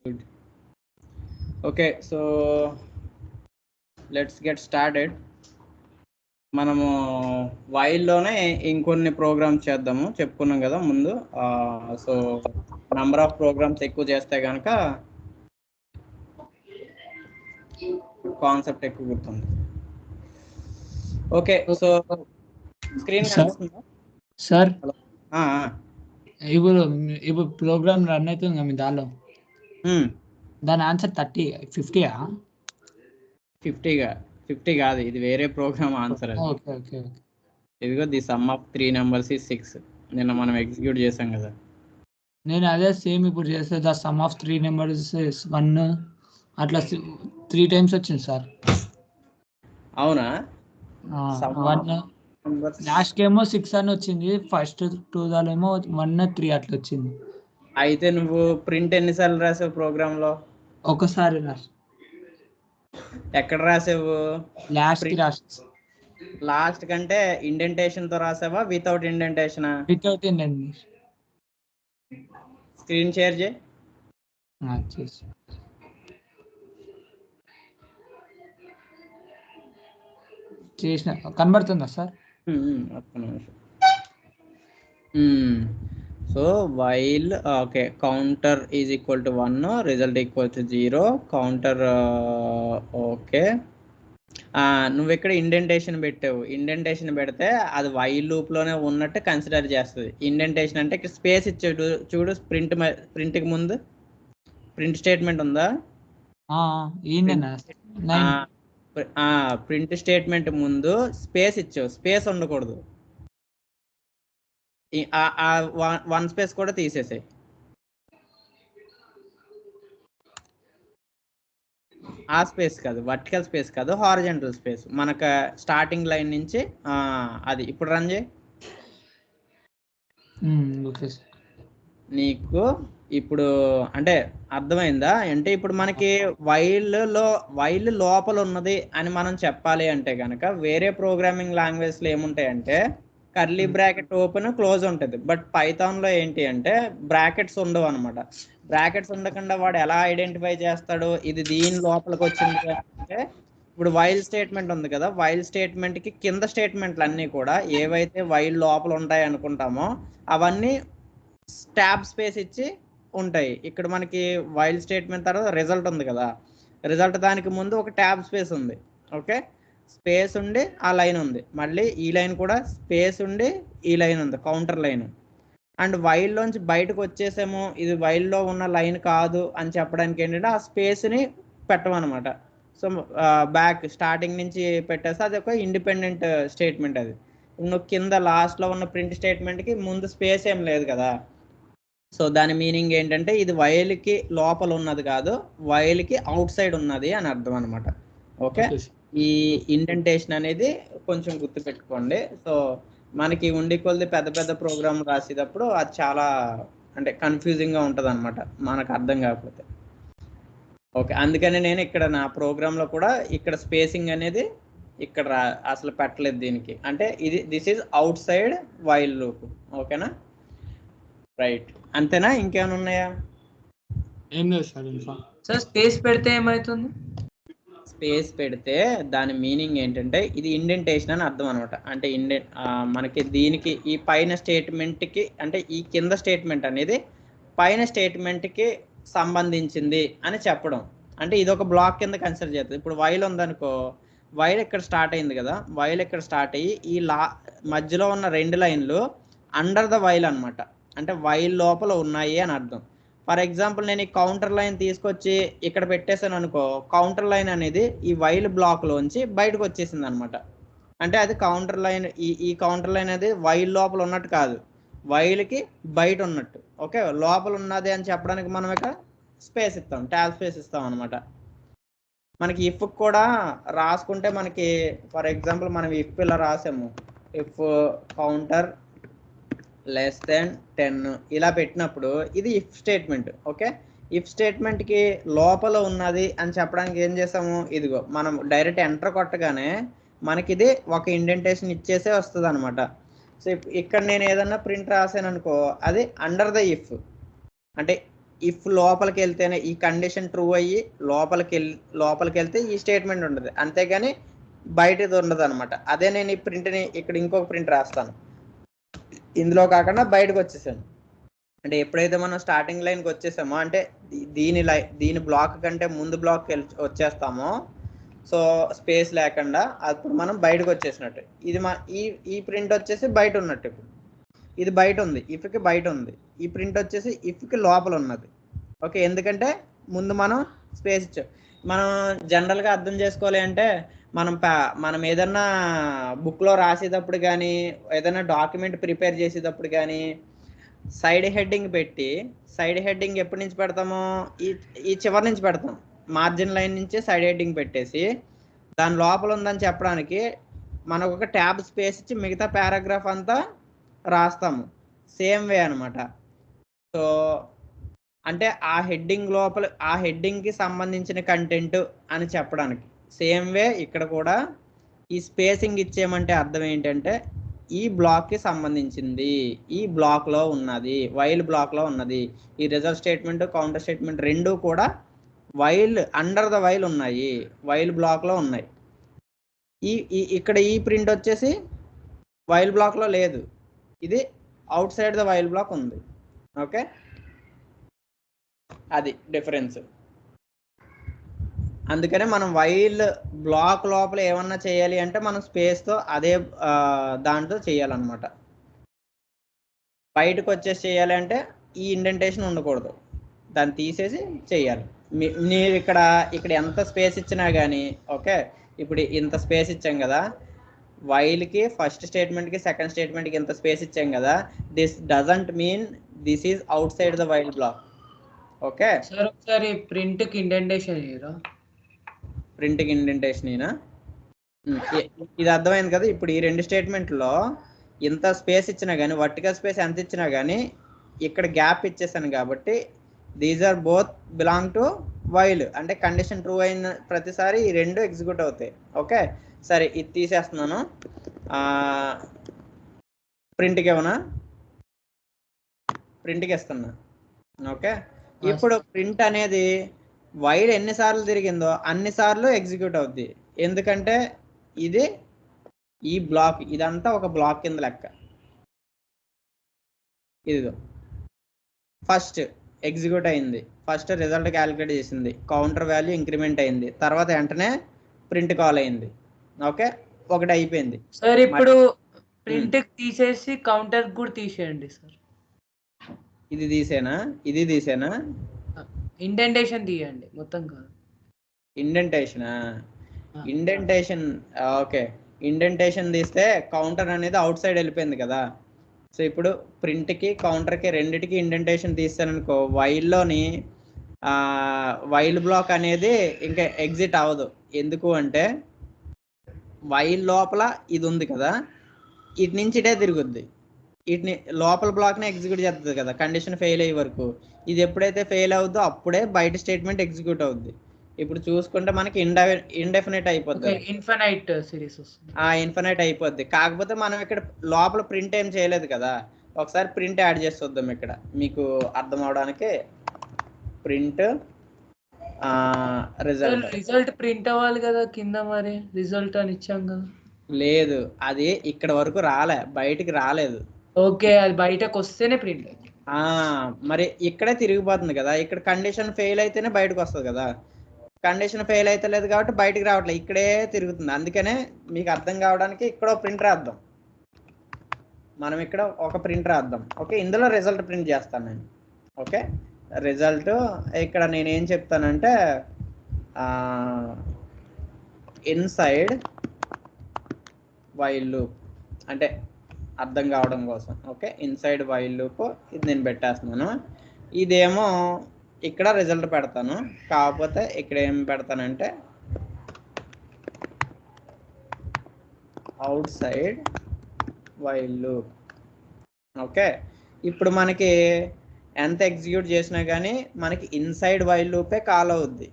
Good. Okay, so let's get started. మనము వైల్లోనే ఇంకొన్ని programmes చేద్దాము, చెప్పుకున్నాం కదా ముందు. సో నంబర్ ఆఫ్ ప్రోగ్రామ్స్ ఎక్కువ చేస్తే కనుక కాన్సెప్ట్ ఎక్కువ గుర్తుంది. ఓకే, సో స్క్రీన్ కనిపిస్తుందా సార్? ఇప్పుడు ప్రోగ్రామ్ రన్ అవుతుంది మీ దానిలో. దాని ఆన్సర్ 30 50 50 కాదు, ఇది వేరే ప్రోగ్రామ్ ఆన్సర్. ఇదిగో the some of 3 numbers is 6. నిన్న మనం ఎగ్జిక్యూట్ చేసాం కదా. నేను అదే సేమ్ ఇప్పుడు చేస్తే the sum of 3 numbers is 1 అట్లా 3 times వచ్చింది సార్. అవునా? లాస్ట్ ఏమో 6 అని వచ్చింది, ఫస్ట్ 2 దాలేమో 1 3 అట్లా వచ్చింది. అయితే నువ్వు ప్రింట్ ఎన్నిసార్లు రాసావు ప్రోగ్రామ్ లో? ఒకసారి రాసు. ఎక్కడ రాసావు? లాస్ట్ కంటే ఇండెంటేషన్ తో రాసావా without indentation? Without indentation. Screen share చేయి. చేసిన కనబడుతుందా sir? So while okay, counter is equal to 1, result equal to 0, counter okay. నువ్వు ఇక్కడ ఇండెంటేషన్ పెట్టావు. ఇండెంటేషన్ పెడితే అది వైల్ లూప్లోనే ఉన్నట్టు కన్సిడర్ చేస్తుంది. ఇండెంటేషన్ అంటే ఇక్కడ స్పేస్ ఇచ్చాడు చూడు. ప్రింట్కి ముందు ప్రింట్ స్టేట్మెంట్ ఉందా? ప్రింట్ స్టేట్మెంట్ ముందు స్పేస్ ఇచ్చావు. స్పేస్ ఉండకూడదు. 1 స్పేస్ కూడా తీసేసాయి. ఆ స్పేస్ కాదు, వర్టికల్ స్పేస్ కాదు, హారిజంటల్ స్పేస్. మనకు స్టార్టింగ్ లైన్ నుంచి అది ఇప్పుడు రన్ చేయి. నీకు ఇప్పుడు అంటే అర్థమైందా? అంటే ఇప్పుడు మనకి వైల్ లోపల ఉన్నది అని మనం చెప్పాలి అంటే కనుక వేరే ప్రోగ్రామింగ్ లాంగ్వేజ్లో ఏముంటాయంటే కర్లీ బ్రాకెట్ ఓపెన్ క్లోజ్ ఉంటుంది. బట్ పైథాన్లో ఏంటి అంటే బ్రాకెట్స్ ఉండవు అనమాట. బ్రాకెట్స్ ఉండకుండా వాడు ఎలా ఐడెంటిఫై చేస్తాడు ఇది దీని లోపలికి వచ్చింది అంటే, ఇప్పుడు వైల్ స్టేట్మెంట్ ఉంది కదా, వైల్ స్టేట్మెంట్కి కింద స్టేట్మెంట్లు అన్నీ కూడా ఏవైతే వైల్ లోపల ఉంటాయి అనుకుంటామో అవన్నీ ట్యాబ్ స్పేస్ ఇచ్చి ఉంటాయి. ఇక్కడ మనకి వైల్ స్టేట్మెంట్ తర్వాత రిజల్ట్ ఉంది కదా, రిజల్ట్ దానికి ముందు ఒక ట్యాబ్ స్పేస్ ఉంది. ఓకే, స్పేస్ ఉండి ఆ లైన్ ఉంది, మళ్ళీ ఈ లైన్ కూడా స్పేస్ ఉండి ఈ లైన్ ఉంది, కౌంటర్ లైన్. అండ్ వైల్లోంచి బయటకు వచ్చేసేమో ఇది వైల్లో ఉన్న లైన్ కాదు అని చెప్పడానికి ఏంటంటే ఆ స్పేస్ని పెట్టమన్నమాట. సో బ్యాక్ స్టార్టింగ్ నుంచి పెట్టేస్తే అది ఒక ఇండిపెండెంట్ స్టేట్మెంట్. అది నువ్వు కింద లాస్ట్లో ఉన్న ప్రింట్ స్టేట్మెంట్కి ముందు స్పేస్ ఏం లేదు కదా. సో దాని మీనింగ్ ఏంటంటే ఇది వైల్కి లోపల ఉన్నది కాదు, వైల్కి అవుట్ సైడ్ ఉన్నది అని అర్థం అనమాట. ఓకే, ఈ ఇండెంటేషన్ అనేది కొంచెం గుర్తుపెట్టుకోండి. సో మనకి ఉండి కొద్ది పెద్ద పెద్ద ప్రోగ్రామ్ రాసేటప్పుడు అది చాలా అంటే కన్ఫ్యూజింగ్గా ఉంటుంది అనమాట మనకు అర్థం కాకపోతే. ఓకే, అందుకని నేను ఇక్కడ నా ప్రోగ్రాంలో కూడా ఇక్కడ స్పేసింగ్ అనేది ఇక్కడ అసలు పెట్టలేదు దీనికి. అంటే this is outside while loop. ఓకేనా? రైట్, అంతేనా? ఇంకేమైనా ఉన్నాయా? ఏం లేదు సార్. స్పేస్ పెడితే ఏమవుతుంది? స్పేస్ పెడితే దాని మీనింగ్ ఏంటంటే ఇది ఇండెంటేషన్ అని అర్థం అనమాట. అంటే మనకి దీనికి ఈ పైన స్టేట్మెంట్కి అంటే ఈ కింద స్టేట్మెంట్ అనేది పైన స్టేట్మెంట్కి సంబంధించింది అని చెప్పడం. అంటే ఇది ఒక బ్లాక్ కింద కన్సిడర్ చేస్తుంది. ఇప్పుడు వైల్ ఉందనుకో, వైల్ ఇక్కడ స్టార్ట్ అయింది కదా, వైల్ ఇక్కడ స్టార్ట్ అయ్యి ఈ మధ్యలో ఉన్న 2 లైన్లు అండర్ ద వైల్ అనమాట. అంటే వైల్ లోపల ఉన్నాయి అని అర్థం. ఫర్ ఎగ్జాంపుల్ నేను ఈ కౌంటర్ లైన్ తీసుకొచ్చి ఇక్కడ పెట్టేసాను అనుకో, కౌంటర్ లైన్ అనేది ఈ వైల్ బ్లాక్లోంచి బయటకు వచ్చేసింది అనమాట. అంటే అది కౌంటర్ లైన్, ఈ కౌంటర్ లైన్ అనేది వైల్ లోపల ఉన్నట్టు కాదు, వైల్కి బయట ఉన్నట్టు. ఓకే, లోపల ఉన్నది అని చెప్పడానికి మనం ఇక్కడ స్పేస్ ఇస్తాం, ట్యాబ్ స్పేస్ ఇస్తాం అనమాట. మనకి ఇఫ్ కూడా రాసుకుంటే మనకి ఫర్ ఎగ్జాంపుల్ మనం ఇఫ్ ఇలా రాసాము, ఇఫ్ కౌంటర్ లెస్ దెన్ 10 ఇలా పెట్టినప్పుడు ఇది ఇఫ్ స్టేట్మెంట్. ఓకే, ఇఫ్ స్టేట్మెంట్కి లోపల ఉన్నది అని చెప్పడానికి ఏం చేసాము, ఇదిగో మనం డైరెక్ట్ ఎంటర్ కొట్టగానే మనకి ఇది ఒక ఇండెంటేషన్ ఇచ్చేసే వస్తుంది అనమాట. సో ఇక్కడ నేను ఏదన్నా ప్రింట్ రాసాను అనుకో, అది అండర్ ద ఇఫ్. అంటే ఇఫ్ లోపలికి వెళ్తేనే ఈ కండిషన్ ట్రూ అయ్యి లోపలికి వెళ్తే ఈ స్టేట్మెంట్ ఉంటుంది, అంతేగాని బయటది ఉండదు అనమాట. అదే నేను ఈ ప్రింట్ని ఇక్కడ ఇంకొక ప్రింట్ రాస్తాను, ఇందులో కాకుండా బయటకు వచ్చేసాను. అంటే ఎప్పుడైతే మనం స్టార్టింగ్ లైన్కి వచ్చేసామో, అంటే దీని బ్లాక్ కంటే ముందు బ్లాక్ వచ్చేస్తామో, సో స్పేస్ లేకుండా అప్పుడు మనం బయటకు వచ్చేసినట్టు. ఇది ఈ ప్రింట్ వచ్చేసి బయట ఉన్నట్టు. ఇప్పుడు ఇది బయట ఉంది, ఇఫ్కి బయట ఉంది. ఈ ప్రింట్ వచ్చేసి ఇఫ్కి లోపల ఉన్నది. ఓకే, ఎందుకంటే ముందు మనం స్పేస్ ఇచ్చాం. మనం జనరల్గా అర్థం చేసుకోవాలి అంటే మనం ఏదన్నా బుక్లో రాసేటప్పుడు కానీ ఏదైనా డాక్యుమెంట్ ప్రిపేర్ చేసేటప్పుడు కానీ సైడ్ హెడ్డింగ్ పెట్టి, సైడ్ హెడ్డింగ్ ఎప్పటి నుంచి పెడతామో ఈ చివరి నుంచి పెడతాం. మార్జిన్ లైన్ నుంచి సైడ్ హెడ్డింగ్ పెట్టేసి దాని లోపల ఉందని చెప్పడానికి మనకు ఒక ట్యాబ్ స్పేస్ ఇచ్చి మిగతా పారాగ్రాఫ్ అంతా రాస్తాము. సేమ్ వే అనమాట. సో అంటే ఆ హెడ్డింగ్ లోపల ఆ హెడ్డింగ్కి సంబంధించిన కంటెంట్ అని చెప్పడానికి సేమ్ వే ఇక్కడ కూడా ఈ స్పేసింగ్ ఇచ్చేయమంటే అర్థం ఏంటంటే ఈ బ్లాక్కి సంబంధించింది, ఈ బ్లాక్లో ఉన్నది, వైల్ బ్లాక్లో ఉన్నది. ఈ రిజల్ట్ స్టేట్మెంట్, కౌంటర్ స్టేట్మెంట్ రెండూ కూడా అండర్ ద వైల్ ఉన్నాయి, వైల్ బ్లాక్లో ఉన్నాయి. ఇక్కడ ఈ ప్రింట్ వచ్చేసి వైల్ బ్లాక్లో లేదు, ఇది outside the while block ఉంది. ఓకే, అది డిఫరెన్స్. అందుకనే మనం వైల్ బ్లాక్ లోపల ఏమన్నా చేయాలి అంటే మనం స్పేస్తో అదే దాంతో చేయాలన్నమాట. బయటకు వచ్చేసి చేయాలి అంటే ఈ ఇండెంటేషన్ ఉండకూడదు, దాన్ని తీసేసి చేయాలి. మీరు ఇక్కడ ఎంత స్పేస్ ఇచ్చినా కానీ, ఓకే ఇప్పుడు ఇంత స్పేస్ ఇచ్చాం కదా, వైల్కి ఫస్ట్ స్టేట్మెంట్కి సెకండ్ స్టేట్మెంట్కి ఇంత స్పేస్ ఇచ్చాం కదా, this doesn't mean this is outside the while block. Okay sir ఒకసారి ప్రింట్కి ఇండెంటేషన్ చేయరా? ప్రింట్కి ఇండెంటేషన్ అయినా ఇది అర్థమైంది కదా. ఇప్పుడు ఈ రెండు స్టేట్మెంట్లో ఇంత స్పేస్ ఇచ్చినా కానీ, వర్టికల్ స్పేస్ ఎంత ఇచ్చినా కానీ ఇక్కడ గ్యాప్ ఇచ్చేసాను కాబట్టి these are both belong to while. అంటే కండిషన్ ట్రూ అయిన ప్రతిసారి ఈ రెండు ఎగ్జిక్యూట్ అవుతాయి. ఓకే సరే, ఇది తీసేస్తున్నాను. ప్రింట్కి ఏమన్నా ప్రింట్కి ఇస్తున్నా. ఓకే, ఇప్పుడు ప్రింట్ అనేది వైల్ ఎన్నిసార్లు తిరిగిందో అన్నిసార్లు ఎగ్జిక్యూట్ అవుద్ది. ఎందుకంటే ఇది ఈ బ్లాక్, ఇదంతా ఒక బ్లాక్ కింద లెక్క. ఇదిగో ఫస్ట్ ఎగ్జిక్యూట్ అయింది, ఫస్ట్ రిజల్ట్ క్యాలిక్యులేట్ చేసింది, కౌంటర్ వాల్యూ ఇంక్రిమెంట్ అయింది, తర్వాత వెంటనే ప్రింట్ కాల్ అయింది. ఓకే, ఒకటి అయిపోయింది. సార్ ఇప్పుడు ప్రింట్ తీసేసి కౌంటర్ కూడా తీసేయండి సార్. ఇది తీసేనా, ఇది తీసేనా? ఇండెంటేషన్ తీయండి మొత్తం కాదు. ఇండెంటేషన్ ఓకే, ఇండెంటేషన్ తీస్తే కౌంటర్ అనేది అవుట్ సైడ్ వెళ్ళిపోయింది కదా. సో ఇప్పుడు ప్రింట్కి కౌంటర్కి రెండిటికి ఇండెంటేషన్ తీస్తాననుకో, వైల్లోని వైల్ బ్లాక్ అనేది ఇంకా ఎగ్జిట్ అవ్వదు. ఎందుకు అంటే వైల్ లోపల ఇది ఉంది కదా, ఇటు నుంచి ఇటే తిరుగుద్ది, వీటిని లోపల బ్లాక్ని ఎగ్జిక్యూట్ చేస్తుంది కదా కండిషన్ ఫెయిల్ అయ్యే వరకు. ఇది ఎప్పుడైతే ఫెయిల్ అవుద్దో అప్పుడే బయట స్టేట్మెంట్ ఎగ్జిక్యూట్ అవుద్ది. ఇప్పుడు చూసుకుంటే మనకి ఇండెఫినెట్ అయిపోద్ది, ఇన్ఫినైట్ సిరీస్ వస్తుంది. ఇన్ఫినైట్ అయిపోద్ది. కాకపోతే మనం ఇక్కడ లోపల ప్రింట్ ఏం చేయలేదు కదా, ఒకసారి ప్రింట్ యాడ్ చేసి చూద్దాం ఇక్కడ మీకు అర్థం అవడానికి. ప్రింట్ రిజల్ట్ ప్రింట్ అవ్వాలి కదా కింద, మరి రిజల్ట్ అని ఇచ్చాం కదా. లేదు, అది ఇక్కడ వరకు బయటికి రాలేదు. ఓకే, అది బయటకు వస్తేనే ప్రింట్. మరి ఇక్కడే తిరిగిపోతుంది కదా, ఇక్కడ కండిషన్ ఫెయిల్ అయితేనే బయటకు వస్తుంది కదా. కండిషన్ ఫెయిల్ అయితే లేదు కాబట్టి బయటికి రావట్లేదు, ఇక్కడే తిరుగుతుంది. అందుకనే మీకు అర్థం కావడానికి ఇక్కడ ప్రింట్ రాద్దాం. మనం ఇక్కడ ఒక ప్రింట్ రాద్దాం. ఓకే, ఇందులో రిజల్ట్ ప్రింట్ చేస్తాను నేను. ఓకే, రిజల్ట్ ఇక్కడ నేను ఏం చెప్తానంటే ఇన్సైడ్ వైల్ లూప్, అంటే అర్థం కావడం కోసం. ఓకే, ఇన్సైడ్ వైల్ లూప్ ఇది నేను పెట్టేస్తున్నాను. ఇదేమో ఇక్కడ రిజల్ట్ పెడతాను, కాకపోతే ఇక్కడ ఏం పెడతానంటే outside while loop. Okay, ఇప్పుడు మనకి ఎంత ఎగ్జిక్యూట్ చేసినా కానీ మనకి ఇన్సైడ్ వైల్ లూపే కాల్ అవుద్ది.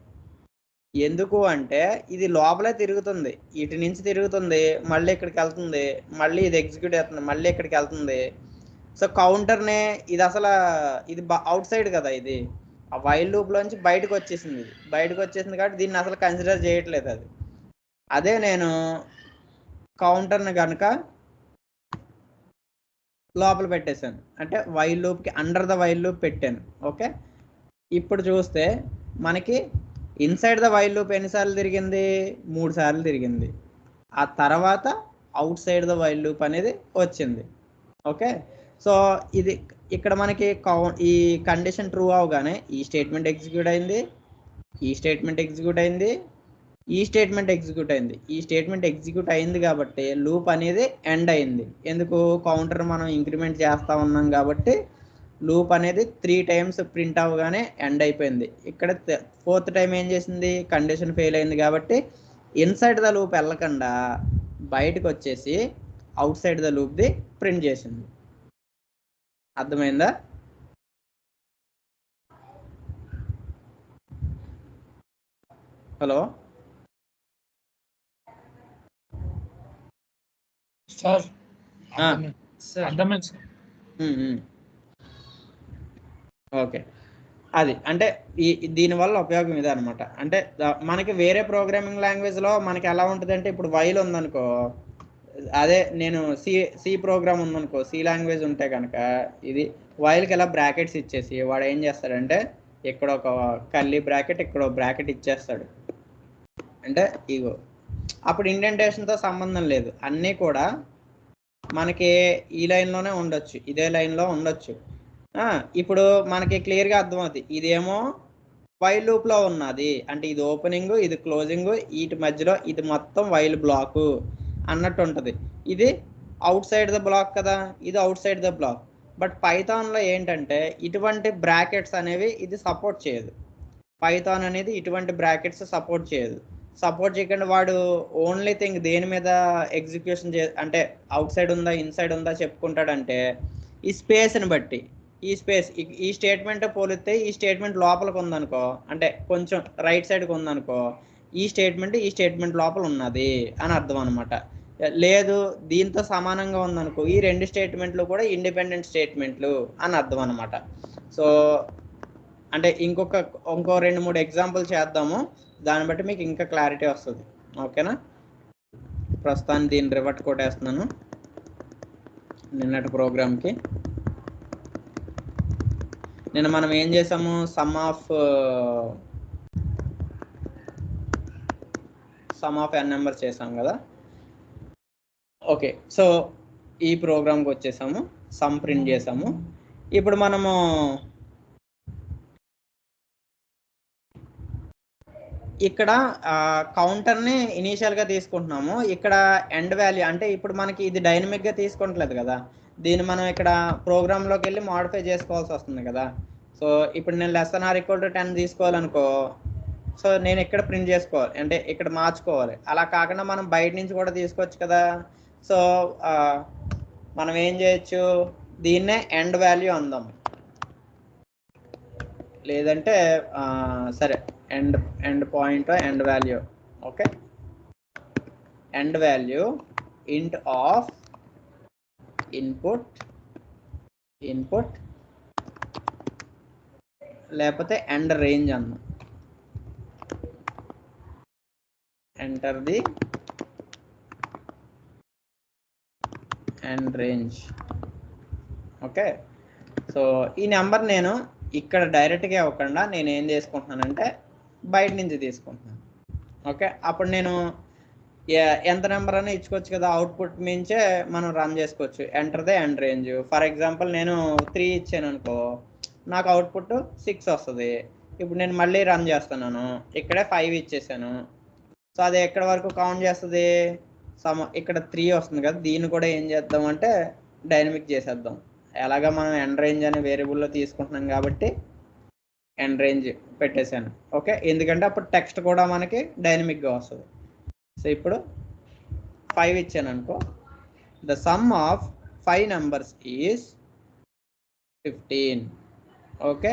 ఎందుకు అంటే ఇది లోపలే తిరుగుతుంది, ఇటు నుంచి తిరుగుతుంది, మళ్ళీ ఇక్కడికి వెళ్తుంది, మళ్ళీ ఇది ఎగ్జిక్యూట్ అవుతుంది, మళ్ళీ ఇక్కడికి వెళ్తుంది. సో కౌంటర్నే ఇది అసలు ఇది అవుట్ సైడ్ కదా, ఇది ఆ వైల్ లూప్లోంచి బయటకు వచ్చేసింది. బయటకు వచ్చేసింది కాబట్టి దీన్ని అసలు కన్సిడర్ చేయట్లేదు అది. అదే నేను కౌంటర్ని కనుక లోపల పెట్టేశాను, అంటే వైల్ లూప్కి అండర్ ద వైల్ లూప్ పెట్టాను. ఓకే, ఇప్పుడు చూస్తే మనకి ఇన్సైడ్ ద వైల్ లూప్ ఎన్నిసార్లు తిరిగింది? 3 సార్లు తిరిగింది. ఆ తర్వాత out side the while loop అనేది వచ్చింది. ఓకే, సో ఇది ఇక్కడ మనకి ఈ కండిషన్ ట్రూ అవగానే ఈ స్టేట్మెంట్ ఎగ్జిక్యూట్ అయింది, ఈ స్టేట్మెంట్ ఎగ్జిక్యూట్ అయింది, ఈ స్టేట్మెంట్ ఎగ్జిక్యూట్ అయింది. ఈ స్టేట్మెంట్ ఎగ్జిక్యూట్ అయింది కాబట్టి లూప్ అనేది ఎండ్ అయింది. ఎందుకు? కౌంటర్ మనం ఇంక్రిమెంట్ చేస్తూ ఉన్నాం కాబట్టి లూప్ అనేది 3 టైమ్స్ ప్రింట్ అవ్వగానే ఎండ్ అయిపోయింది. ఇక్కడ 4th టైం ఏం చేసింది? కండిషన్ ఫెయిల్ అయింది కాబట్టి ఇన్సైడ్ ద లూప్ వెళ్ళకుండా బయటకు వచ్చేసి అవుట్ సైడ్ ద లూప్ది ప్రింట్ చేసింది. అర్థమైందా? హలో సార్ సార్ అర్థమైంది సార్. ఓకే, అది అంటే దీనివల్ల ఉపయోగం ఇదే అనమాట. అంటే మనకి వేరే ప్రోగ్రామింగ్ లాంగ్వేజ్లో మనకి ఎలా ఉంటుంది అంటే, ఇప్పుడు వైల్ ఉందనుకో, అదే నేను సి ప్రోగ్రామ్ ఉందనుకో, సి లాంగ్వేజ్ ఉంటే కనుక ఇది వైల్కి ఎలా బ్రాకెట్స్ ఇచ్చేసి వాడు ఏం చేస్తాడంటే ఇక్కడ ఒక కర్లీ బ్రాకెట్, ఇక్కడ ఒక బ్రాకెట్ ఇచ్చేస్తాడు. అంటే ఇగో అప్పుడు ఇండెంటేషన్తో సంబంధం లేదు, అన్నీ కూడా మనకి ఈ లైన్లోనే ఉండొచ్చు, ఇదే లైన్లో ఉండొచ్చు. ఇప్పుడు మనకి క్లియర్గా అర్థమవుతుంది, ఇదేమో వైల్ లూప్లో ఉన్నది అంటే ఇది ఓపెనింగ్, ఇది క్లోజింగ్, వీటి మధ్యలో ఇది మొత్తం వైల్ బ్లాకు అన్నట్టు ఉంటుంది. ఇది అవుట్ సైడ్ ద బ్లాక్ కదా, ఇది outside the block. But పైథాన్లో ఏంటంటే ఇటువంటి బ్రాకెట్స్ అనేవి ఇది సపోర్ట్ చేయదు. పైథాన్ అనేది ఇటువంటి బ్రాకెట్స్ సపోర్ట్ చేయదు. సపోర్ట్ చేయకుండా వాడు ఓన్లీ థింగ్ దేని మీద ఎగ్జిక్యూషన్ అంటే అవుట్ సైడ్ ఉందా ఇన్సైడ్ ఉందా చెప్పుకుంటాడంటే ఈ స్పేస్ని బట్టి. ఈ స్పేస్ ఈ స్టేట్మెంట్ పోలిస్తే ఈ స్టేట్మెంట్ లోపలికి ఉందనుకో, అంటే కొంచెం రైట్ సైడ్కి ఉందనుకో, ఈ స్టేట్మెంట్ లోపల ఉన్నది అని అర్థం అనమాట. లేదు దీంతో సమానంగా ఉందనుకో, ఈ 2 స్టేట్మెంట్లు కూడా ఇండిపెండెంట్ స్టేట్మెంట్లు అని అర్థం అనమాట. సో అంటే ఇంకో 2-3 ఎగ్జాంపుల్ చేద్దాము, దాన్ని బట్టి మీకు ఇంకా క్లారిటీ వస్తుంది. ఓకేనా? ప్రస్తుతాన్ని దీన్ని రివర్ట్ కొట్టేస్తున్నాను నిన్నటి ప్రోగ్రామ్కి. నిన్న మనం ఏం చేసాము? సమ్ ఆఫ్ n నెంబర్స్ చేసాం కదా. ఓకే, సో ఈ ప్రోగ్రామ్కి వచ్చేసాము, సమ్ ప్రింట్ చేసాము. ఇప్పుడు మనము ఇక్కడ కౌంటర్ని ఇనీషియల్గా తీసుకుంటున్నాము. ఇక్కడ ఎండ్ వాల్యూ అంటే ఇప్పుడు మనకి ఇది డైనమిక్గా తీసుకోవట్లేదు కదా, దీన్ని మనం ఇక్కడ ప్రోగ్రాంలోకి వెళ్ళి మాడిఫై చేసుకోవాల్సి వస్తుంది కదా. సో ఇప్పుడు నేను <10 తీసుకోవాలనుకో, సో నేను ఇక్కడ ప్రింట్ చేసుకోవాలి, అంటే ఇక్కడ మార్చుకోవాలి. అలా కాకుండా మనం బయట నుంచి కూడా తీసుకోవచ్చు కదా. సో మనం ఏం చేయొచ్చు, దీన్నే ఎండ్ వాల్యూ అందాం, లేదంటే సరే end point end value. Okay, end value ఇంట్ ఆఫ్ ఇన్పుట్ లేకపోతే ఎండ్ రేంజ్ అన్నాం. Enter the end range. Okay, so ఈ నెంబర్ నేను ఇక్కడ డైరెక్ట్గా ఇవ్వకుండా నేను ఏం చేసుకుంటున్నానంటే బయట నుంచి తీసుకుంటున్నాను. ఓకే, అప్పుడు నేను ఎంత నెంబర్ అని ఇచ్చుకోవచ్చు కదా, అవుట్పుట్ మించే మనం రన్ చేసుకోవచ్చు. Enter the end range. For example నేను 3 ఇచ్చాను అనుకో, నాకు అవుట్పుట్ 6 వస్తుంది. ఇప్పుడు నేను మళ్ళీ రన్ చేస్తున్నాను, ఇక్కడే 5 ఇచ్చేసాను. సో అది ఎక్కడ వరకు కౌంట్ చేస్తుంది? ఇక్కడ 3 వస్తుంది కదా, దీన్ని కూడా ఏం చేద్దాం అంటే డైనమిక్ చేసేద్దాం. ఎలాగా మనం ఎండ్ రేంజ్ అనే వేరియబుల్లో తీసుకుంటున్నాం కాబట్టి ఎండ్ రేంజ్ పెట్టేశాను. ఓకే, ఎందుకంటే అప్పుడు టెక్స్ట్ కూడా మనకి డైనమిక్గా వస్తుంది. సో ఇప్పుడు 5 ఇచ్చాను అనుకో, the sum of 5 numbers is 15. Okay,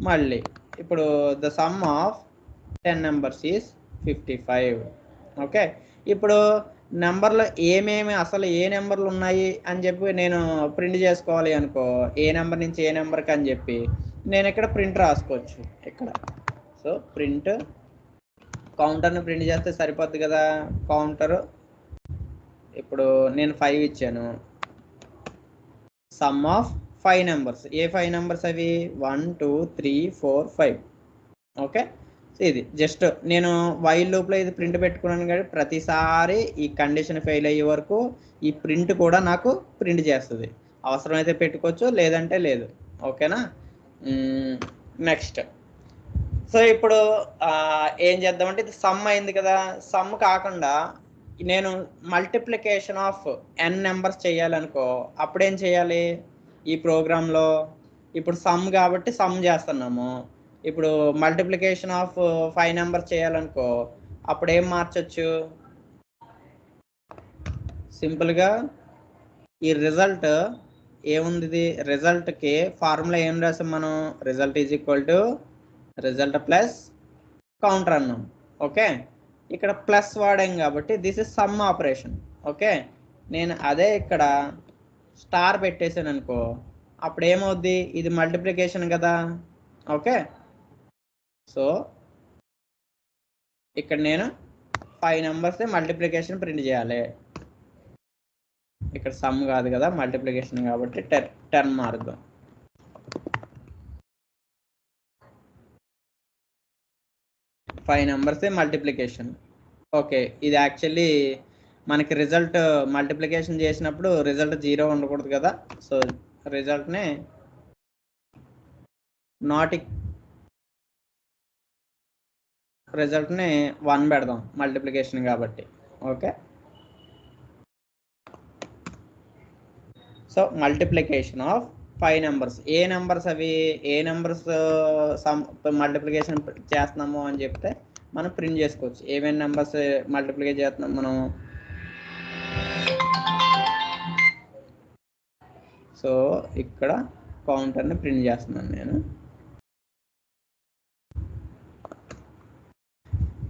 మళ్ళీ ఇప్పుడు the sum of 10 numbers is 55. Okay, ఇప్పుడు నెంబర్లో ఏమేమి అసలు ఏ నెంబర్లు ఉన్నాయి అని చెప్పి నేను ప్రింట్ చేసుకోవాలి అనుకో, ఏ నెంబర్ నుంచి ఏ నెంబర్కి అని చెప్పి నేను ఇక్కడ ప్రింట్ రాసుకోవచ్చు ఇక్కడ. సో ప్రింట్ కౌంటర్ని ప్రింట్ చేస్తే సరిపోద్ది కదా. కౌంటర్ ఇప్పుడు నేను 5 ఇచ్చాను. Some of 5 numbers. A 5 numbers అవి? 1 2 3 4 5. ఓకే. సో ఇది జస్ట్ నేను వైల్ లూప్లో ఇది ప్రింట్ పెట్టుకున్నాను కానీ ప్రతిసారి ఈ కండిషన్ ఫెయిల్ అయ్యే వరకు ఈ ప్రింట్ కూడా నాకు ప్రింట్ చేస్తుంది. అవసరమైతే పెట్టుకోవచ్చు, లేదంటే లేదు. ఓకేనా. నెక్స్ట్. సో ఇప్పుడు ఏం చేద్దామంటే ఇది సమ్ అయింది కదా. సమ్ కాకుండా నేను మల్టిప్లికేషన్ ఆఫ్ n నెంబర్స్ చేయాలనుకో, అప్పుడేం చేయాలి ఈ ప్రోగ్రాంలో? ఇప్పుడు సమ్ కాబట్టి సమ్ చేస్తున్నాము. ఇప్పుడు మల్టిప్లికేషన్ ఆఫ్ 5 నెంబర్స్ చేయాలనుకో, అప్పుడు ఏం మార్చొచ్చు? సింపుల్గా ఈ రిజల్ట్ ఏముంది, ఇది రిజల్ట్కి ఫార్ములా ఏం రాసాం మనం? Result is equal to result plus counter అన్నాం. ఓకే. ఇక్కడ ప్లస్ వాడాం కాబట్టి this is some operation. Okay. నేను అదే ఇక్కడ స్టార్ పెట్టేసాను అనుకో, అప్పుడు ఏమవుద్ది? ఇది మల్టిప్లికేషన్ కదా. ఓకే. సో ఇక్కడ నేను 5 నెంబర్స్ మల్టిప్లికేషన్ ప్రింట్ చేయాలి. ఇక్కడ సమ్ కాదు కదా, మల్టిప్లికేషన్ కాబట్టి 10 మారుద్దాం. Five numbers multiplication. ఓకే. ఇది యాక్చువల్లీ మనకి రిజల్ట్ మల్టిప్లికేషన్ చేసినప్పుడు రిజల్ట్ 0 ఉండకూడదు కదా. సో రిజల్ట్ని రిజల్ట్ని 1 పెడదాం మల్టిప్లికేషన్ కాబట్టి. Okay. So multiplication of 5 numbers. A numbers అవి? ఏ నెంబర్స్ మల్టిప్లికేషన్ చేస్తున్నాము అని చెప్తే మనం ప్రింట్ చేసుకోవచ్చు. ఏమేమి నెంబర్స్ మల్టిప్లికేట్ చేస్తున్నాం మనం. సో ఇక్కడ కౌంటర్ని ప్రింట్ చేస్తున్నాను నేను.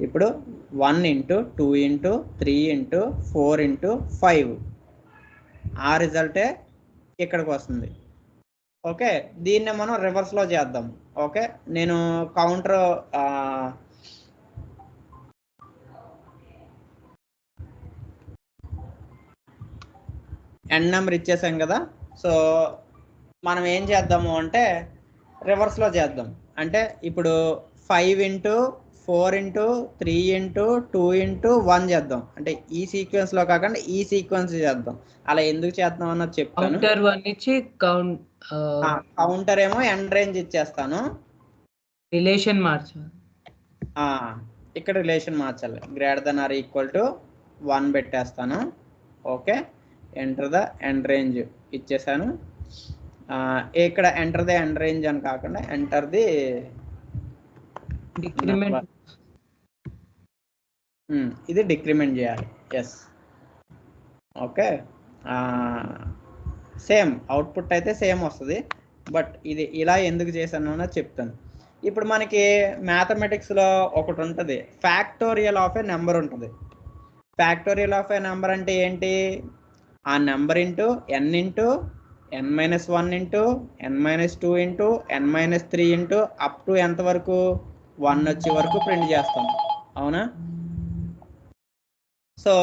ఇప్పుడు 1 ఇంటూ 2 ఇంటూ 3 ఇంటూ 4 ఇంటూ 5 ఆ రిజల్టే ఇక్కడికి వస్తుంది. ఓకే. దీన్ని మనం రివర్స్లో చేద్దాం. ఓకే. నేను కౌంటర్ n నెంబర్ ఇచ్చేసాం కదా. సో మనం ఏం చేద్దాము అంటే రివర్స్లో చేద్దాం. అంటే ఇప్పుడు 5 ఇంటూ 4 ఇంటూ 3 ఇంటూ 2 ఇంటూ 1 చేద్దాం. అంటే ఈ సీక్వెన్స్లో కాకుండా ఈ సీక్వెన్స్ చేద్దాం. అలా ఎందుకు చేద్దాం అన్నది చెప్తాను. కౌంటర్ 1 ఇచ్చి కౌంటర్ ఏమో ఎండ్ రేంజ్ ఇచ్చేస్తాను. రిలేషన్ మార్చాలి. ఇక్కడ రిలేషన్ మార్చాలి. Greater than or equal to 1 పెట్టేస్తాను. Okay. Enter the end range ఇచ్చేసాను. ఇక్కడ ఎంటర్ ద ఎండ్ రేంజ్ అని కాకుండా ఎంటర్ ది డిక్రిమెంట్. ఇది డిక్రిమెంట్ చేయాలి. ఎస్. ఓకే. సేమ్ అవుట్పుట్ అయితే సేమ్ వస్తుంది. బట్ ఇది ఇలా ఎందుకు చేశాను అన్నది చెప్తాను. ఇప్పుడు మనకి మ్యాథమెటిక్స్లో ఒకటి ఉంటుంది, ఫ్యాక్టోరియల్ ఆఫ్ ఏ నెంబర్ ఉంటుంది. ఫ్యాక్టోరియల్ ఆఫ్ ఏ నెంబర్ అంటే ఏంటి? ఆ number into n into n-1 into n-2 into n-3 into up to ఎంతవరకు? 1 వచ్చే వరకు ప్రింట్ చేస్తాం. అవునా? సో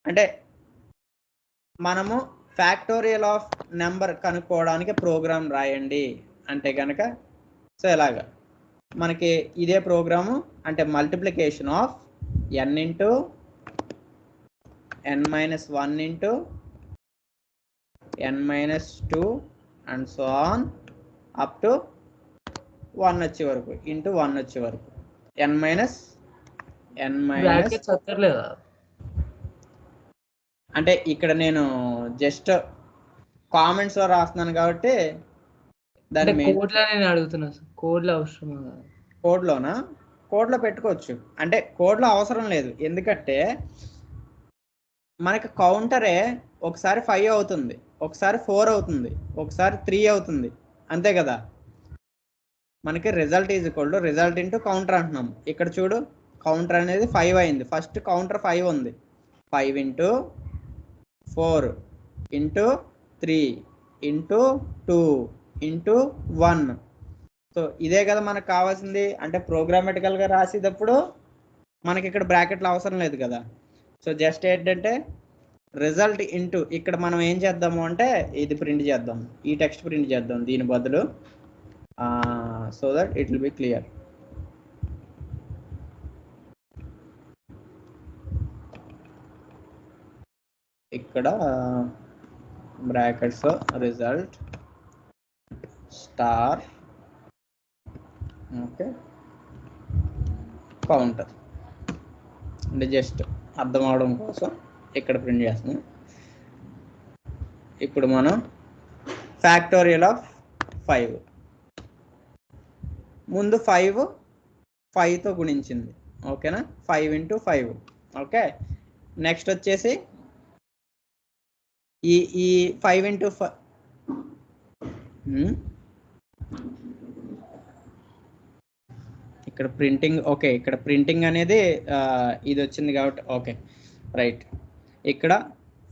అంటే మనము ఫ్యాక్టోరియల్ ఆఫ్ నెంబర్ కనుక్కోవడానికి ప్రోగ్రామ్ రాయండి అంటే కనుక సో ఎలాగా మనకి ఇదే ప్రోగ్రాము. అంటే multiplication of n into n-1 into n-2 and so on up to 1 వచ్చే వరకు ఇంటూ 1 వచ్చే వరకు అంటే ఇక్కడ నేను జస్ట్ కామెంట్స్ లో రాస్తున్నాను కాబట్టి దాన్ని కోడ్లో అడుగుతున్నా. కోడ్లో అవసరం? కోడ్లోనా? కోడ్లో పెట్టుకోవచ్చు. అంటే కోడ్లో అవసరం లేదు, ఎందుకంటే మనకి కౌంటరే ఒకసారి 5 అవుతుంది, ఒకసారి 4 అవుతుంది, ఒకసారి 3 అవుతుంది, అంతే కదా. మనకి result is equal to result into counter అంటున్నాం. ఇక్కడ చూడు కౌంటర్ అనేది 5 అయింది. ఫస్ట్ కౌంటర్ 5 ఉంది. 5 into 4 into 3 into 2 into 1 so ఇదే కదా మనకు కావాల్సింది. అంటే ప్రోగ్రామటికల్గా రాసేటప్పుడు మనకి ఇక్కడ బ్రాకెట్లు అవసరం లేదు కదా. సో జస్ట్ ఏంటంటే రిజల్ట్ ఇంటూ ఇక్కడ మనం ఏం చేద్దాము అంటే ఇది ప్రింట్ చేద్దాం, ఈ టెక్స్ట్ ప్రింట్ చేద్దాం దీని బదులు, so that it will be clear. ఇక్కడ brackets result star okay counter అంటే జస్ట్ అర్థం అవడం కోసం ఇక్కడ ప్రింట్ చేస్తున్నాం. ఇప్పుడు మనం ఫ్యాక్టోరియల్ ఆఫ్ 5 ముందు 5తో గుణించింది ఓకేనా, 5 × 5 ఓకే. నెక్స్ట్ వచ్చేసి ఈ 5 × 5 ఇక్కడ ప్రింటింగ్ ఓకే, ఇక్కడ ప్రింటింగ్ అనేది ఇది వచ్చింది కాబట్టి ఓకే రైట్. ఇక్కడ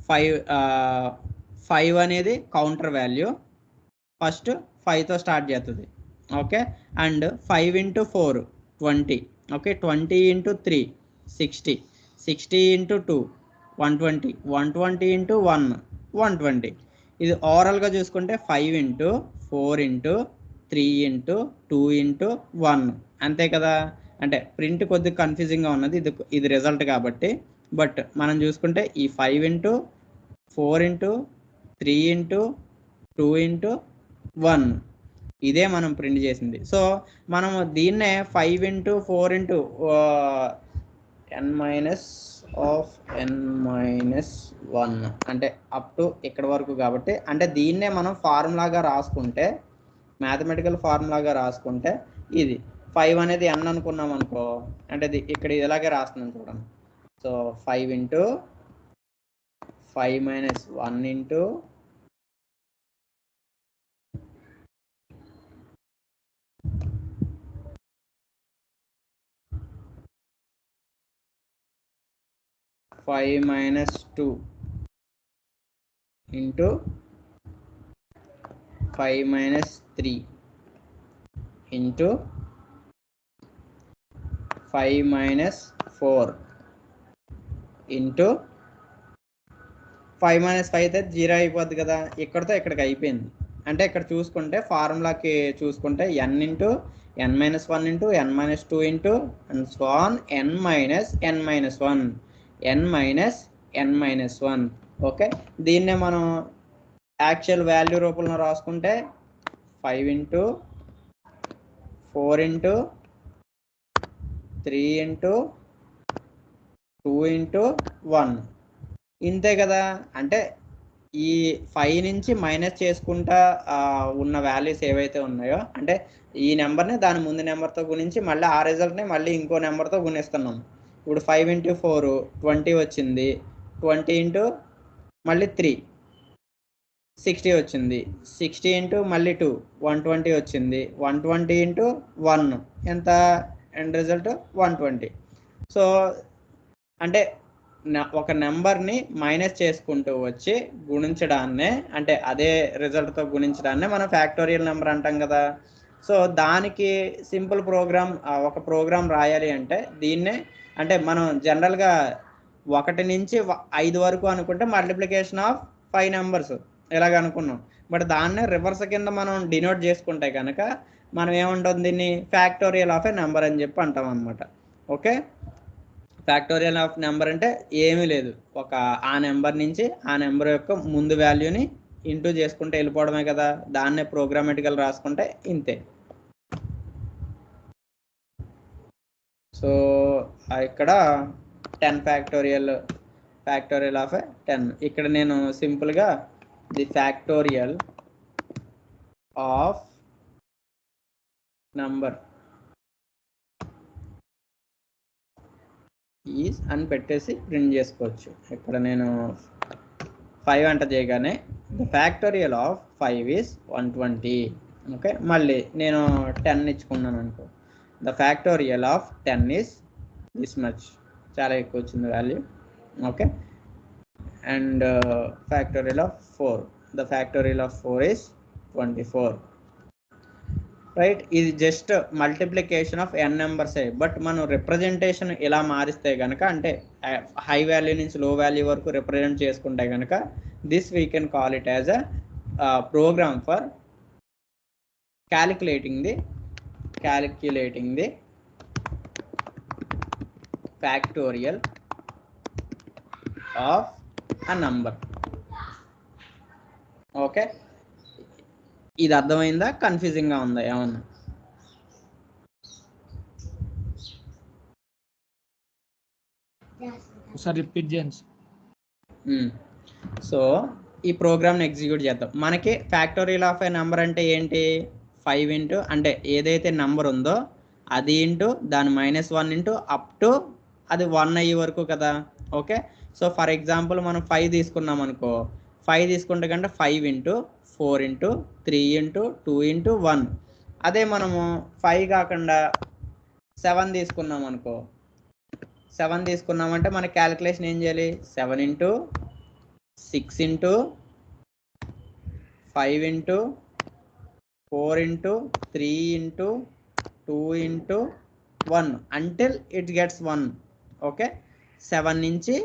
5 అనేది కౌంటర్ వాల్యూ, ఫస్ట్ 5తో స్టార్ట్ చేస్తుంది ఓకే. And 5 × 4 20 okay, 20 × 3 60, 60 × 2 120, 120 × 1 120. ఇది ఓవరాల్గా చూసుకుంటే 5 × 4 × 3 × 2 × 1 అంతే కదా. అంటే ప్రింట్ కొద్దిగా కన్ఫ్యూజింగ్గా ఉన్నది, ఇది రిజల్ట్ కాబట్టి. బట్ మనం చూసుకుంటే ఈ 5 × 4 × 3 × 2 × 1 ఇదే మనం ప్రింట్ చేసింది. సో మనం దీన్నే 5 × 4 × n-1 అంటే అప్ టు ఇక్కడ వరకు కాబట్టి, అంటే దీన్నే మనం ఫార్ములాగా రాసుకుంటే, మ్యాథమెటికల్ ఫార్ములాగా రాసుకుంటే ఇది 5 అనేది n అనుకున్నాం అనుకో, అంటే ఇక్కడ ఇలాగే రాస్తున్నాం చూడండి. సో 5 × 5 - 1 × 5 - 2 × 5 - 3 × 5 - 4 × 5 - 5 అయితే 0 అయిపోద్ది కదా, ఇక్కడతో ఇక్కడికి అయిపోయింది. అంటే ఇక్కడ చూసుకుంటే ఫార్ములాకి చూసుకుంటే n × n - 1 × n - 2 and so on n - n - 1 okay. దీన్నే మనం యాక్చువల్ వాల్యూ రూపంలో రాసుకుంటే 5 × 4 × 3 × 2 × 1 ఇంతే కదా. అంటే ఈ 5 నుంచి మైనస్ చేసుకుంటా ఉన్న వాల్యూస్ ఏవైతే ఉన్నాయో, అంటే ఈ నెంబర్ని దాని ముందు నెంబర్తో గుణించి మళ్ళీ ఆ రిజల్ట్ని మళ్ళీ ఇంకో నెంబర్తో గుణిస్తున్నాం. ఇప్పుడు 5 × 4 20 వచ్చింది, 20 × మళ్ళీ 3 60 వచ్చింది, 60 × మళ్ళీ 2 120 వచ్చింది, 120 × 1 ఎంత ఎండ్ రిజల్ట్ 120. సో అంటే ఒక నెంబర్ని మైనస్ చేసుకుంటూ వచ్చి గుణించడాన్నే, అంటే అదే రిజల్ట్తో గుణించడాన్నే మనం ఫ్యాక్టోరియల్ నెంబర్ అంటాం కదా. సో దానికి సింపుల్ ప్రోగ్రామ్, ఒక ప్రోగ్రామ్ రాయాలి అంటే దీన్నే, అంటే మనం జనరల్గా 1 నుంచి 5 వరకు అనుకుంటే మల్టిప్లికేషన్ ఆఫ్ 5 నెంబర్స్ ఇలాగ అనుకున్నాం. బట్ దాన్నే రివర్స్ కింద మనం డినోట్ చేసుకుంటే కనుక మనం ఏమంటాం, దీన్ని ఫ్యాక్టోరియల్ ఆఫ్ ఏ నెంబర్ అని చెప్పి అంటాం అనమాట. ఓకే, ఫ్యాక్టోరియల్ ఆఫ్ నెంబర్ అంటే ఏమీ లేదు, ఒక ఆ నెంబర్ నుంచి ఆ నెంబర్ యొక్క ముందు వాల్యూని ఇంటూ చేసుకుంటే వెళ్ళిపోవడమే కదా. దాన్నే ప్రోగ్రామటికల్ రాసుకుంటే ఇంతే. సో ఇక్కడ 10 ఫ్యాక్టోరియల్ ఆఫ్ 10. ఇక్కడ నేను సింపుల్గా the factorial of number is అని పెట్టేసి ప్రింట్ చేసుకోవచ్చు. ఇక్కడ నేను 5 అంట చేయగానే the factorial of 5 is 120. Okay, మళ్ళీ నేను 10 ఇచ్చుకున్నాను అనుకో, the factorial of 10 is this much, చాలా ఎక్కువ వచ్చింది value. Okay, and factorial of 4, the factorial of 4 is 24. Right. ఇది just multiplication of n numbers. But మనం రిప్రజెంటేషన్ ఇలా మారిస్తే కనుక, అంటే హై వాల్యూ నుంచి లో వాల్యూ వరకు రిప్రజెంట్ చేసుకుంటే కనుక, this we can call it as a program for calculating the factorial of a number. Okay, ఇది అర్థమైందా? కన్ఫ్యూజింగ్ గా ఉందా ఏమన్నా? ఒకసారి రిపీట్ చేయండి. సో ఈ ప్రోగ్రామ్ని ఎగ్జిక్యూట్ చేద్దాం. మనకి ఫ్యాక్టోరియల్ ఆఫ్ ఏ నెంబర్ అంటే ఏంటి? 5 ఇంటూ, అంటే ఏదైతే నెంబర్ ఉందో అది ఇంటూ దాని -1 ఇంటూ అప్ టు అది 1 అయ్యే వరకు కదా. ఓకే, సో ఫర్ ఎగ్జాంపుల్ మనం 5 తీసుకున్నాం అనుకో, 5 తీసుకుంటే కంటే 5 ఇంటూ 4 ఇంటూ 3 ఇంటూ 2 ఇంటూ 1. అదే మనము 5 కాకుండా 7 తీసుకున్నాం అనుకో, 7 తీసుకున్నామంటే మన క్యాలిక్యులేషన్ ఏం చేయాలి? 7 into 6 into 5 into 4 into 3 into 2 into 1 until it gets 1. Okay, 7 నుంచి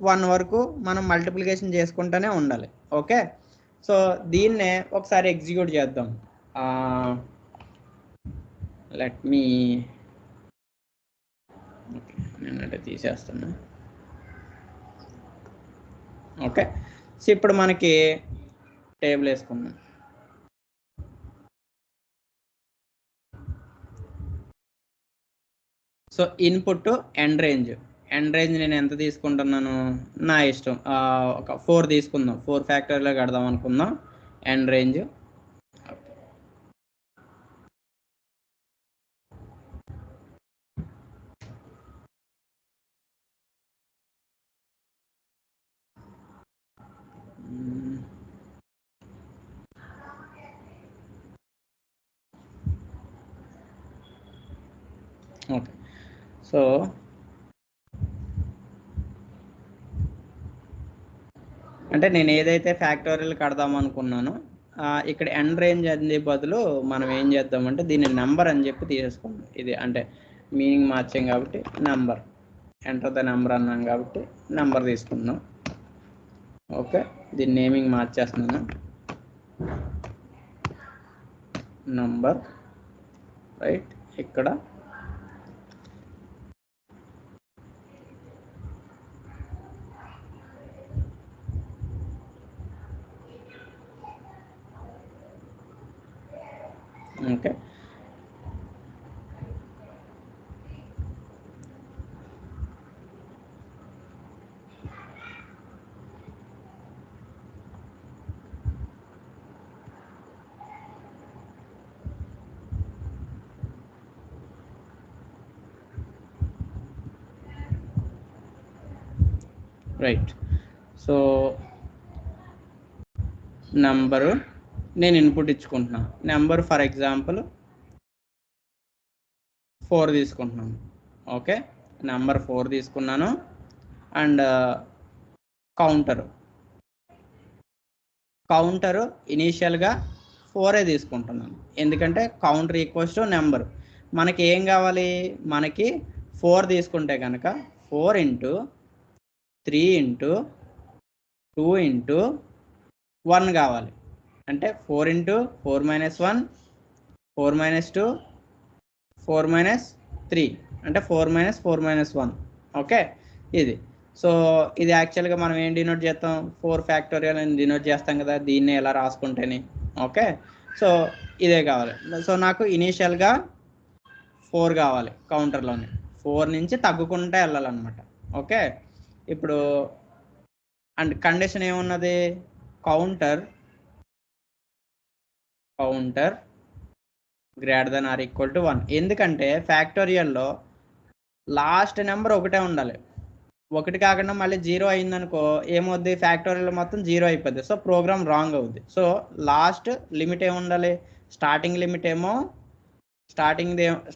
1 వరకు మనం మల్టిప్లికేషన్ చేసుకుంటూనే ఉండాలి. ఓకే, సో దీన్నే ఒకసారి ఎగ్జిక్యూట్ చేద్దాం. లెట్ మీ నేనంటే తీసేస్తున్నా. ఓకే, సో ఇప్పుడు మనకి టేబుల్ వేసుకున్నాం. సో ఇన్పుట్ ఎండ్ రేంజ్ నేను ఎంత తీసుకుంటున్నాను? నా ఇష్టం, ఒక 4 తీసుకుందాం. 4 ఫ్యాక్టరీలో కడదాం అనుకుందాం. End range okay. సో అంటే నేను ఏదైతే ఫ్యాక్టోరియల్ కడదాం అనుకున్నానో ఇక్కడ ఎండ్ రేంజ్ అనే బదులు మనం ఏం చేద్దామంటే దీన్ని నెంబర్ అని చెప్పి తీసేసుకుందాం. ఇది అంటే మీనింగ్ మార్చాం కాబట్టి నెంబర్, ఎంటర్ ద నెంబర్ అన్నాం కాబట్టి నెంబర్ తీసుకుందాం. ఓకే, దీని నేమింగ్ మార్చేస్తున్నాను, నంబర్. రైట్, ఇక్కడ ఓకే. రైట్, సో నంబరు నేను ఇన్పుట్ ఇచ్చుకుంటున్నాను. నెంబర్ ఫర్ ఎగ్జాంపుల్ 4 తీసుకుంటున్నాను. ఓకే, నెంబర్ 4 తీసుకున్నాను. అండ్ కౌంటరు ఇనీషియల్గా 4 తీసుకుంటున్నాను, ఎందుకంటే కౌంటర్ ఈక్వల్స్ టు నెంబర్. మనకి ఏం కావాలి? మనకి 4 తీసుకుంటే కనుక 4 ఇంటూ 3 ఇంటూ 2 ఇంటూ 1 కావాలి. అంటే 4 ఇంటూ 4 - 1, 4 - 2, 4 - 3, అంటే 4 - 4 - 1. ఓకే, ఇది. సో ఇది యాక్చువల్గా మనం ఏం డినోట్ చేస్తాం? 4 ఫ్యాక్టోరియల్ అని డినోట్ చేస్తాం కదా, దీన్ని ఎలా రాసుకుంటేనే. ఓకే, సో ఇదే కావాలి. సో నాకు ఇనీషియల్గా 4 కావాలి కౌంటర్లోనే, 4 నుంచి తగ్గుకుంటే వెళ్ళాలన్నమాట. ఓకే, ఇప్పుడు అండ్ కండిషన్ ఏమున్నది? Counter greater than or equal to 1. ఎందుకంటే ఫ్యాక్టోరియల్లో లాస్ట్ నెంబర్ ఒకటే ఉండాలి. 1 కాకుండా మళ్ళీ 0 అయిందనుకో ఏమవుద్ది? ఫ్యాక్టోరియల్ మొత్తం 0 అయిపోద్ది. సో ప్రోగ్రామ్ రాంగ్ అవుద్ది. సో లాస్ట్ లిమిట్ ఏముండాలి? స్టార్టింగ్ లిమిట్ ఏమో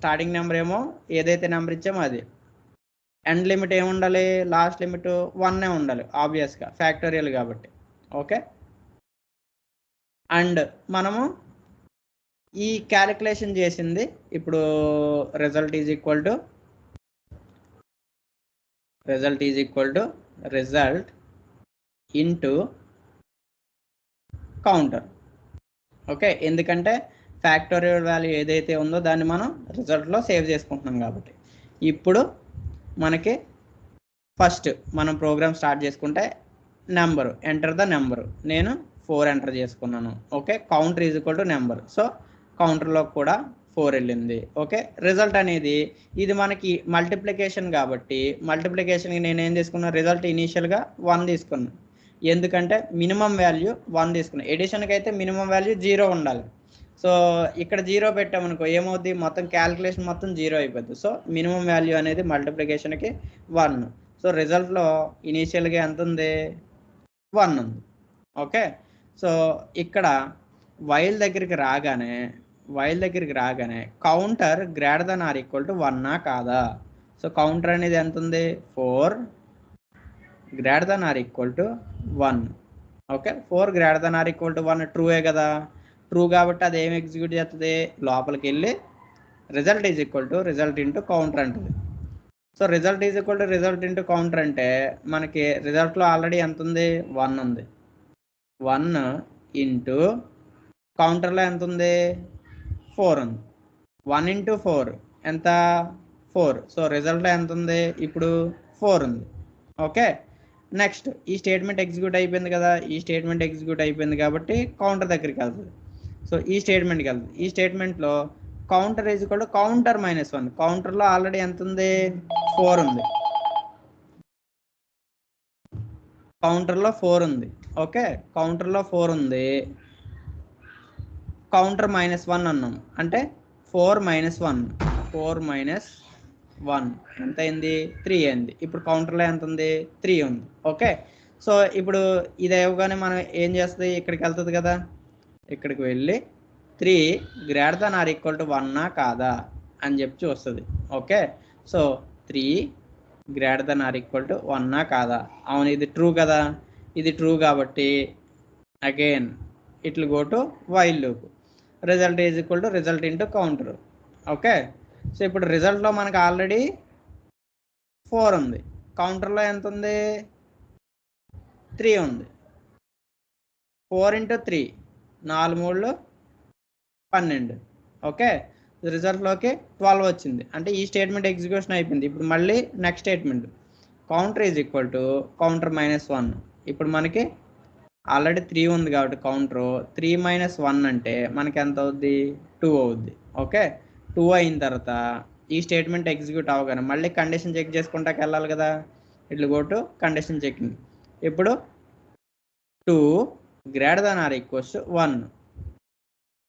స్టార్టింగ్ నెంబర్ ఏమో ఏదైతే నెంబర్ ఇచ్చామో అది. ఎండ్ లిమిట్ ఏముండాలి? లాస్ట్ లిమిట్ 1 ఉండాలి ఆబ్వియస్గా, ఫ్యాక్టోరియల్ కాబట్టి. ఓకే, అండ్ మనము ఈ క్యాలిక్యులేషన్ చేసింది ఇప్పుడు result is equal to result into counter. Okay, ఎందుకంటే ఫ్యాక్టోరియల్ వాల్యూ ఏదైతే ఉందో దాన్ని మనం రిజల్ట్లో సేవ్ చేసుకుంటున్నాం కాబట్టి. ఇప్పుడు మనకి ఫస్ట్ మనం ప్రోగ్రామ్ స్టార్ట్ చేసుకుంటే నెంబరు ఎంటర్ ద నెంబరు నేను 4 ఎంటర్ చేసుకున్నాను. Okay, counter is equal to number, so కౌంటర్లో కూడా 4 వెళ్ళింది. ఓకే, రిజల్ట్ అనేది ఇది మనకి మల్టిప్లికేషన్ కాబట్టి మల్టిప్లికేషన్కి నేను ఏం తీసుకున్నాను, రిజల్ట్ ఇనీషియల్గా 1 తీసుకున్నాను. ఎందుకంటే మినిమం వాల్యూ 1 తీసుకున్నాను. ఎడిషన్కి అయితే మినిమం వాల్యూ 0 ఉండాలి. సో ఇక్కడ 0 పెట్టామనుకో ఏమవుద్ది, మొత్తం క్యాలిక్యులేషన్ మొత్తం 0 అయిపోద్ది. సో మినిమం వాల్యూ అనేది మల్టిప్లికేషన్కి 1. సో రిజల్ట్లో ఇనీషియల్గా ఎంత ఉంది, 1 ఉంది. ఓకే, సో ఇక్కడ వైల్ దగ్గరికి రాగానే counter greater than or equal to 1 కాదా. సో కౌంటర్ అనేది ఎంత ఉంది, 4 greater than or equal to 1. Okay, 4 greater than or equal to 1 ట్రూయే కదా. ట్రూ కాబట్టి అది ఏమి ఎగ్జిక్యూట్ చేస్తుంది, లోపలికి వెళ్ళి result is equal to result into counter అంటుంది. So result is equal to result into counter అంటే మనకి రిజల్ట్లో ఆల్రెడీ ఎంత ఉంది, 1 ఉంది. 1 ఇంటూ కౌంటర్లో ఎంత ఉంది, 4 ఉంది. 1 ఇంటూ 4 ఎంత, 4. సో రిజల్ట్లో ఎంత ఉంది, ఇప్పుడు 4 ఉంది. ఓకే, నెక్స్ట్ ఈ స్టేట్మెంట్ ఎగ్జిక్యూట్ అయిపోయింది కదా. ఈ స్టేట్మెంట్ ఎగ్జిక్యూట్ అయిపోయింది కాబట్టి కౌంటర్ దగ్గరికి వెళ్తుంది. సో ఈ స్టేట్మెంట్కి వెళ్తుంది. ఈ స్టేట్మెంట్లో counter is equal to counter -1. కౌంటర్లో ఆల్రెడీ ఎంత ఉంది, 4 ఉంది. కౌంటర్లో 4 ఉంది. ఓకే, కౌంటర్లో 4 ఉంది. కౌంటర్ -1 అన్నాం అంటే 4 - 1 ఎంత అయింది, 3 అయింది. ఇప్పుడు కౌంటర్లో ఎంత ఉంది, 3 ఉంది. ఓకే, సో ఇప్పుడు ఇది ఇవ్వగానే మనం ఏం చేస్తుంది, ఇక్కడికి వెళ్తుంది కదా. ఇక్కడికి వెళ్ళి 3 greater than or equal to 1 కాదా అని చెప్పి చూస్తుంది. Okay, so 3 greater than or equal to 1 కాదా. అవును, ఇది ట్రూ కదా. ఇది ట్రూ కాబట్టి again it will go to while loop. Result is equal to result into counter. Okay, so ఇప్పుడు రిజల్ట్లో మనకు ఆల్రెడీ 4 ఉంది. కౌంటర్లో ఎంత ఉంది, 3 ఉంది. 4 ఇంటూ 3 4 3 12. ఓకే, రిజల్ట్లోకి 12 వచ్చింది. అంటే ఈ స్టేట్మెంట్ ఎగ్జిక్యూషన్ అయిపోయింది. ఇప్పుడు మళ్ళీ next statement counter is equal to counter -1. ఇప్పుడు మనకి ఆల్రెడీ 3 ఉంది కాబట్టి కౌంటర్ 3 - 1 అంటే మనకి ఎంత అవుద్ది, 2 అవుద్ది. ఓకే, 2 అయిన తర్వాత ఈ స్టేట్మెంట్ ఎగ్జిక్యూట్ అవ్వగానే మళ్ళీ కండిషన్ చెక్ చేసుకుంటాకి వెళ్ళాలి కదా. ఇట్లా గో టు కండిషన్ చెకింగ్. ఇప్పుడు 2 greater than or equals to 1.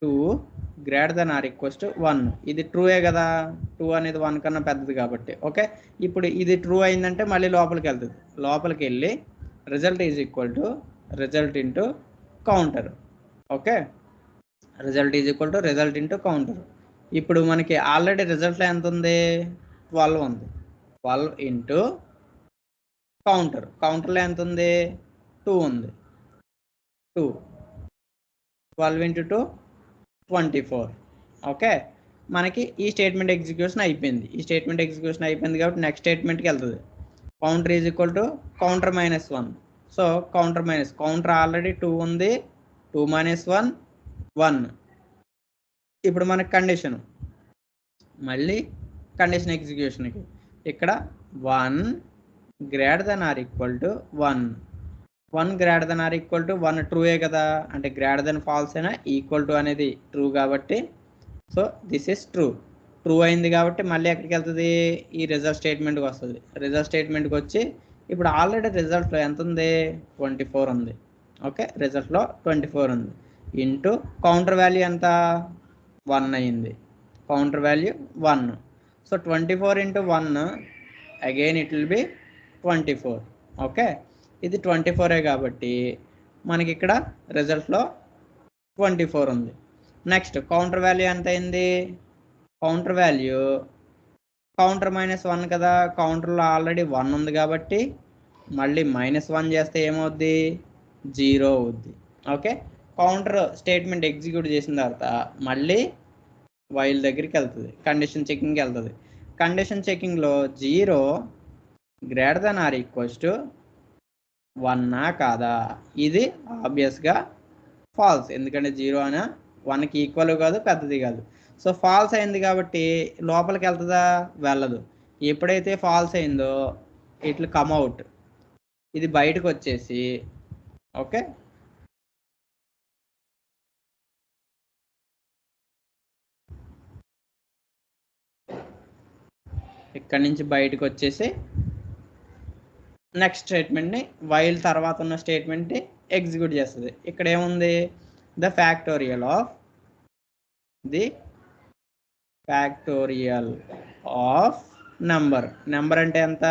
2 greater than or equals to 1. ఇది ట్రూయే కదా. 2 అనేది 1 కన్నా పెద్దది కాబట్టి. ఓకే, ఇప్పుడు ఇది ట్రూ అయిందంటే మళ్ళీ లోపలికి వెళ్తుంది. లోపలికి వెళ్ళి result is equal to result into counter. Okay, result is equal to result into counter. ఇప్పుడు మనకి ఆల్రెడీ రిజల్ట్లో ఎంత ఉంది, 12 ఉంది. 12 ఇంటూ కౌంటర్. కౌంటర్లో ఎంత ఉంది, 2 ఉంది. 2 12 ఇంటూ 2 24. ఓకే, మనకి ఈ స్టేట్మెంట్ ఎగ్జిక్యూషన్ అయిపోయింది. ఈ స్టేట్మెంట్ ఎగ్జిక్యూషన్ అయిపోయింది కాబట్టి నెక్స్ట్ స్టేట్మెంట్కి వెళ్తుంది. Counter is equal to counter -1. So counter already 2 ఉంది. 2 - 1 1. ఇప్పుడు మనకి కండిషన్ మళ్ళీ కండిషన్ ఎగ్జిక్యూషన్కి ఇక్కడ 1 greater than or equal to 1. 1 greater than or equal to 1 ట్రూయే కదా. అంటే గ్రేటర్ దెన్ ఫాల్స్ అయినా ఈక్వల్ టు అనేది ట్రూ కాబట్టి so this is true. True అయింది కాబట్టి మళ్ళీ ఎక్కడికి వెళ్తుంది, ఈ రిజల్ట్ స్టేట్మెంట్కి వస్తుంది. రిజల్ట్ స్టేట్మెంట్కి వచ్చి ఇప్పుడు ఆల్రెడీ రిజల్ట్లో ఎంత ఉంది, 24 ఉంది. ఓకే, రిజల్ట్లో 24 ఉంది. ఇంటూ కౌంటర్ వాల్యూ ఎంత, 1 అయింది. Counter value 1. So 24 into 1 again it will B 24. Okay, ఇది 24 కాబట్టి మనకి ఇక్కడ రిజల్ట్లో 24 ఉంది. నెక్స్ట్ కౌంటర్ వాల్యూ ఎంత అయింది, కౌంటర్ వాల్యూ కౌంటర్ -1 కదా. కౌంటర్లో ఆల్రెడీ 1 ఉంది కాబట్టి మళ్ళీ -1 చేస్తే ఏమవుద్ది, 0 అవుద్ది. ఓకే, కౌంటర్ స్టేట్మెంట్ ఎగ్జిక్యూట్ చేసిన తర్వాత మళ్ళీ వైల్ దగ్గరికి వెళ్తుంది, కండిషన్ చెకింగ్కి వెళ్తుంది. కండిషన్ చెకింగ్లో 0 greater than or equals to 1 కాదా? ఇది ఆబ్వియస్గా ఫాల్స్, ఎందుకంటే 0 అనే 1కి ఈక్వల్ కాదు, పెద్దది కాదు. సో ఫాల్స్ అయింది కాబట్టి లోపలికి వెళ్తుందా? వెళ్ళదు. ఎప్పుడైతే ఫాల్స్ అయిందో ఇట్లా కమ్అవుట్, ఇది బయటకు వచ్చేసి ఓకే ఇక్కడ నుంచి బయటకు వచ్చేసి నెక్స్ట్ స్టేట్మెంట్ని వైల్ తర్వాత ఉన్న స్టేట్మెంట్ని ఎగ్జిక్యూట్ చేస్తుంది. ఇక్కడ ఏముంది? The factorial of number. Number అంటే ఎంత?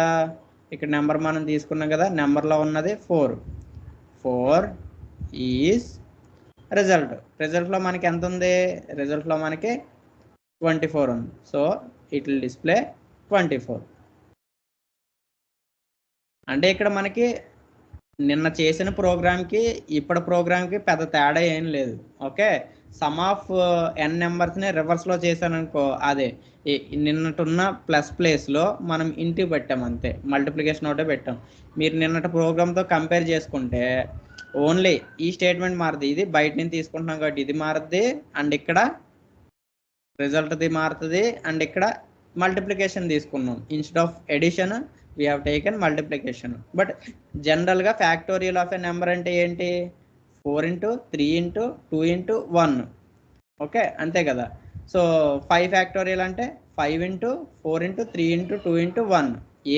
ఇక్కడ నెంబర్ మనం తీసుకున్నాం కదా, నెంబర్లో ఉన్నది 4 ఈజ్ రిజల్ట్లో మనకి ఎంత ఉంది? రిజల్ట్లో మనకి 24 ఉంది. So it will display 24. అంటే ఇక్కడ మనకి నిన్న చేసిన ప్రోగ్రామ్కి ఇప్పటి ప్రోగ్రామ్కి పెద్ద తేడా ఏం లేదు. ఓకే, సమ్ ఆఫ్ n నెంబర్స్ని రివర్స్లో చేశాను అనుకో, అదే నిన్నటున్న ప్లస్ ప్లేస్లో మనం ఇంటికి పెట్టాం అంతే, మల్టిప్లికేషన్ ఒకటే పెట్టాం. మీరు నిన్నటి ప్రోగ్రామ్తో కంపేర్ చేసుకుంటే ఓన్లీ ఈ స్టేట్మెంట్ మారుతుంది, ఇది బయట నుంచి తీసుకుంటున్నాం కాబట్టి ఇది మారుతుంది, అండ్ ఇక్కడ రిజల్ట్ది మారుతుంది, అండ్ ఇక్కడ మల్టిప్లికేషన్ తీసుకున్నాం. Instead of addition we have taken multiplication. But జనరల్గా ఫ్యాక్టోరియల్ ఆఫ్ ఎ నెంబర్ అంటే ఏంటి? 4 into 3 into 2 into 1. ఓకే, అంతే కదా. సో 5 ఫ్యాక్టోరియల్ అంటే 5 into 4 into 3 into 2 into 1.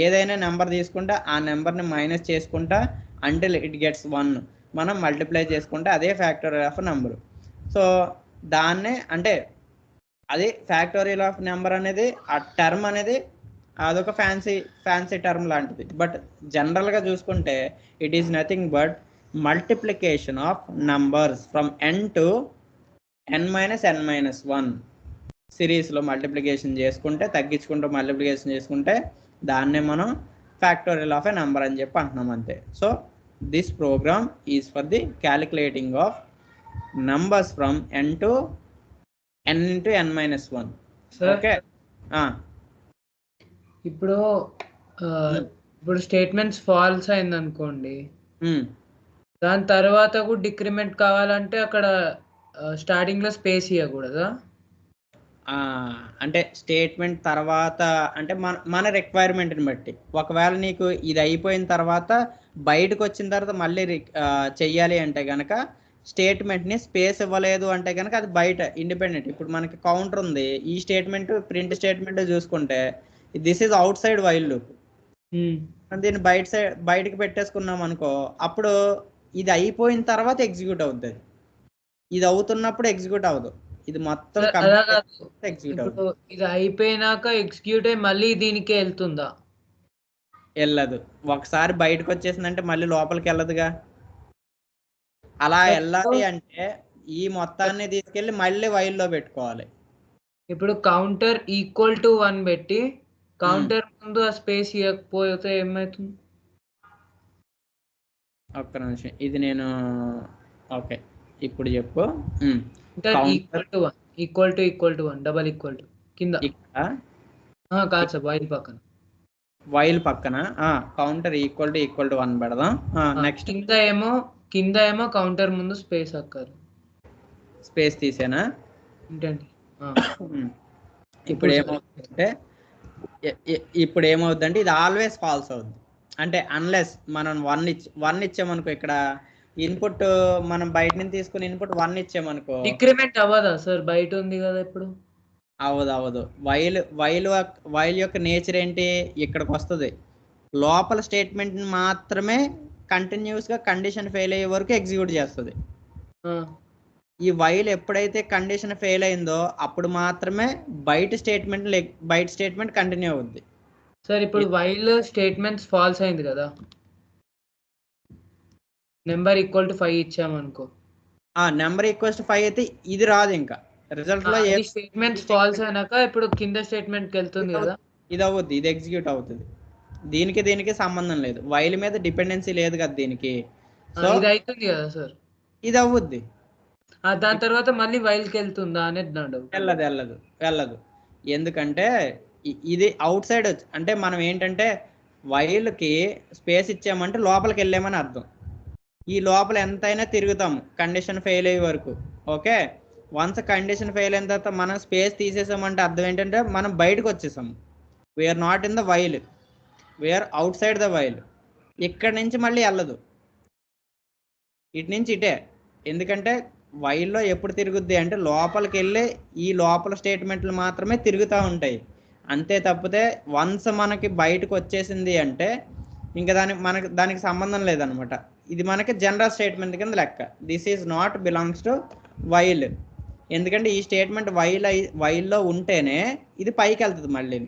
ఏదైనా నెంబర్ తీసుకుంటే ఆ నెంబర్ని మైనస్ చేసుకుంటా అంటిల్ ఇట్ గెట్స్ 1 మనం మల్టిప్లై చేసుకుంటే అదే ఫ్యాక్టోరియల్ ఆఫ్ నెంబర్. సో దాన్నే అంటే అది ఫ్యాక్టోరియల్ ఆఫ్ నెంబర్ అనేది, ఆ టర్మ్ అనేది అదొక ఫ్యాన్సీ టర్మ్ లాంటిది. బట్ జనరల్గా చూసుకుంటే it is nothing but multiplication of numbers from n to n-1 సిరీస్లో మల్టిప్లికేషన్ చేసుకుంటే, తగ్గించుకుంటూ మల్టిప్లికేషన్ చేసుకుంటే దాన్నే మనం ఫ్యాక్టోరియల్ ఆఫ్ ఎ నెంబర్ అని చెప్పి అంటున్నాం అంతే. So this program is for the calculating of numbers from n to n into n-1. Okay, ఇప్పుడు స్టేట్మెంట్స్ ఫాల్స్ అయింది అనుకోండి, దాని తర్వాత కూడా డిక్రిమెంట్ కావాలంటే అక్కడ స్టార్టింగ్ లో స్పేస్ ఇవ్వకూడదా? అంటే స్టేట్మెంట్ తర్వాత అంటే మన రిక్వైర్మెంట్ని బట్టి, ఒకవేళ నీకు ఇది అయిపోయిన తర్వాత బయటకు వచ్చిన తర్వాత మళ్ళీ చెయ్యాలి అంటే కనుక స్టేట్మెంట్ని స్పేస్ ఇవ్వలేదు అంటే కనుక అది బయట ఇండిపెండెంట్. ఇప్పుడు మనకి కౌంటర్ ఉంది, ఈ స్టేట్మెంట్ ప్రింట్ స్టేట్మెంట్ చూసుకుంటే this is outside while loop. దీన్ని బయటకి పెట్టేసుకున్నాం అనుకో, అప్పుడు ఇది అయిపోయిన తర్వాత ఎగ్జిక్యూట్ అవుతుంది. ఇది అవుతున్నప్పుడు ఎగ్జిక్యూట్ అవ్వదు, ఇది మొత్తం ఎగ్జిక్యూట్ అవుతుంది. ఇది అయిపోయినాక ఎగ్జిక్యూట్ అయ్యి మళ్ళీ దీనికే వెళ్తుందా? వెళ్ళదు. ఒకసారి బయటకు వచ్చేసిందంటే మళ్ళీ లోపలికి వెళ్ళదుగా. అలా వెళ్ళాలి అంటే ఈ మొత్తాన్ని తీసుకెళ్ళి మళ్ళీ వైల్లో పెట్టుకోవాలి. ఇప్పుడు కౌంటర్ ఈక్వల్ టు 1 పెట్టి కౌంటర్ ముందు ఆ స్పేస్ ఇవ్వకపోతే ఏమవుతుంది? ఒక్క నిమిషం, ఇది నేను ఓకే ఇప్పుడు చెప్పు. Equal to 1 double equal to కింద కాదు సార్, వైల్ పక్కన కౌంటర్ ఈక్వల్ టు 1 పెడదాం. నెక్స్ట్ కింద ఏమో కౌంటర్ ముందు స్పేస్ అక్కర్ స్పేస్ తీసేనా? ఏంటండి ఇప్పుడు ఏమవుతుందంటే ఇది ఆల్వేస్ ఫాల్స్ అవుద్ది. అంటే అన్లెస్ మనం 1 ఇచ్చామనుకో, ఇక్కడ ఇన్పుట్ మనం బయట నుంచి తీసుకుని ఇన్పుట్ 1 ఇచ్చామనుకో, డిక్రిమెంట్ అవ్వదా సార్? బయట ఉంది కదా ఇప్పుడు. అవ్వదు. వైల్ యొక్క నేచర్ ఏంటి? ఇక్కడికి వస్తుంది, లోపల స్టేట్మెంట్ మాత్రమే కంటిన్యూస్గా కండిషన్ ఫెయిల్ అయ్యే వరకు ఎగ్జిక్యూట్ చేస్తుంది. ఈ వైల్ ఎప్పుడైతే కండిషన్ ఫెయిల్ అయిందో అప్పుడు మాత్రమే బయట స్టేట్మెంట్ కంటిన్యూ అవుద్ది. సార్ ఇప్పుడు వైల్ స్టేట్మెంట్స్ ఫాల్స్ అయింది కదా, నెంబర్ ఈక్వల్ టు 5 ఇచ్చామనుకో, నెంబర్ ఈక్వల్స్ టు 5 అయితే ఇది రాదు. ఇంకా రిజల్ట్ లో స్టేట్మెంట్స్ ఫాల్స్ అయినాక ఇప్పుడు కింద స్టేట్మెంట్ కి వెళ్తుంది కదా, ఇది అవుద్ది, ఇది ఎగ్జిక్యూట్ అవుతుంది. దీనికి సంబంధం లేదు, వైల్ మీద డిపెండెన్సీ లేదు కదా దీనికి. సో ఇది అవుతుంది కదా సార్, ఇది అవుద్ది. దాని తర్వాత మళ్ళీ వైల్కి వెళ్తుందా అనేది నా డౌట్. వెళ్ళదు. ఎందుకంటే ఇది అవుట్ సైడ్ అంటే మనం ఏంటంటే వైల్కి స్పేస్ ఇచ్చామంటే లోపలికి వెళ్ళామని అర్థం. ఈ లోపల ఎంతైనా తిరుగుతాము కండిషన్ ఫెయిల్ అయ్యే వరకు. ఓకే, వన్స్ కండిషన్ ఫెయిల్ అయిన తర్వాత మనం స్పేస్ తీసేసామంటే అర్థం ఏంటంటే మనం బయటకు వచ్చేసాము. We are not in the while, we are outside the while. ఇక్కడ నుంచి మళ్ళీ వెళ్ళదు, ఇటు నుంచి ఇటే. ఎందుకంటే వైల్లో ఎప్పుడు తిరుగుద్ది అంటే లోపలికి వెళ్ళి ఈ లోపల స్టేట్మెంట్లు మాత్రమే తిరుగుతూ ఉంటాయి. అంతే తప్పితే వన్స్ మనకి బయటకు వచ్చేసింది అంటే ఇంకా దానికి సంబంధం లేదనమాట. ఇది మనకి జనరల్ స్టేట్మెంట్ కింద లెక్క. This is not belongs to while. ఎందుకంటే ఈ స్టేట్మెంట్ వైల్లో ఉంటేనే ఇది పైకి వెళ్తుంది. మళ్ళీ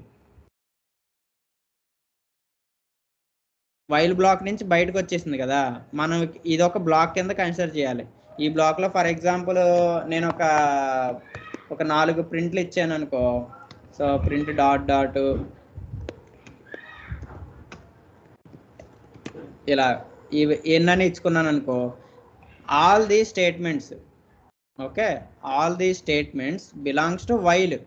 వైల్ బ్లాక్ నుంచి బయటకు వచ్చేసింది కదా, మనం ఇది ఒక బ్లాక్ కింద కన్సిడర్ చేయాలి. ఈ బ్లాక్లో ఫర్ ఎగ్జాంపుల్ నేను ఒక 4 ప్రింట్లు ఇచ్చాను అనుకో. సో ప్రింట్ డాట్ ఇలా ఎన్నని ఇచ్చుకున్నాను అనుకో. All the statements, okay, all the statements belongs to while.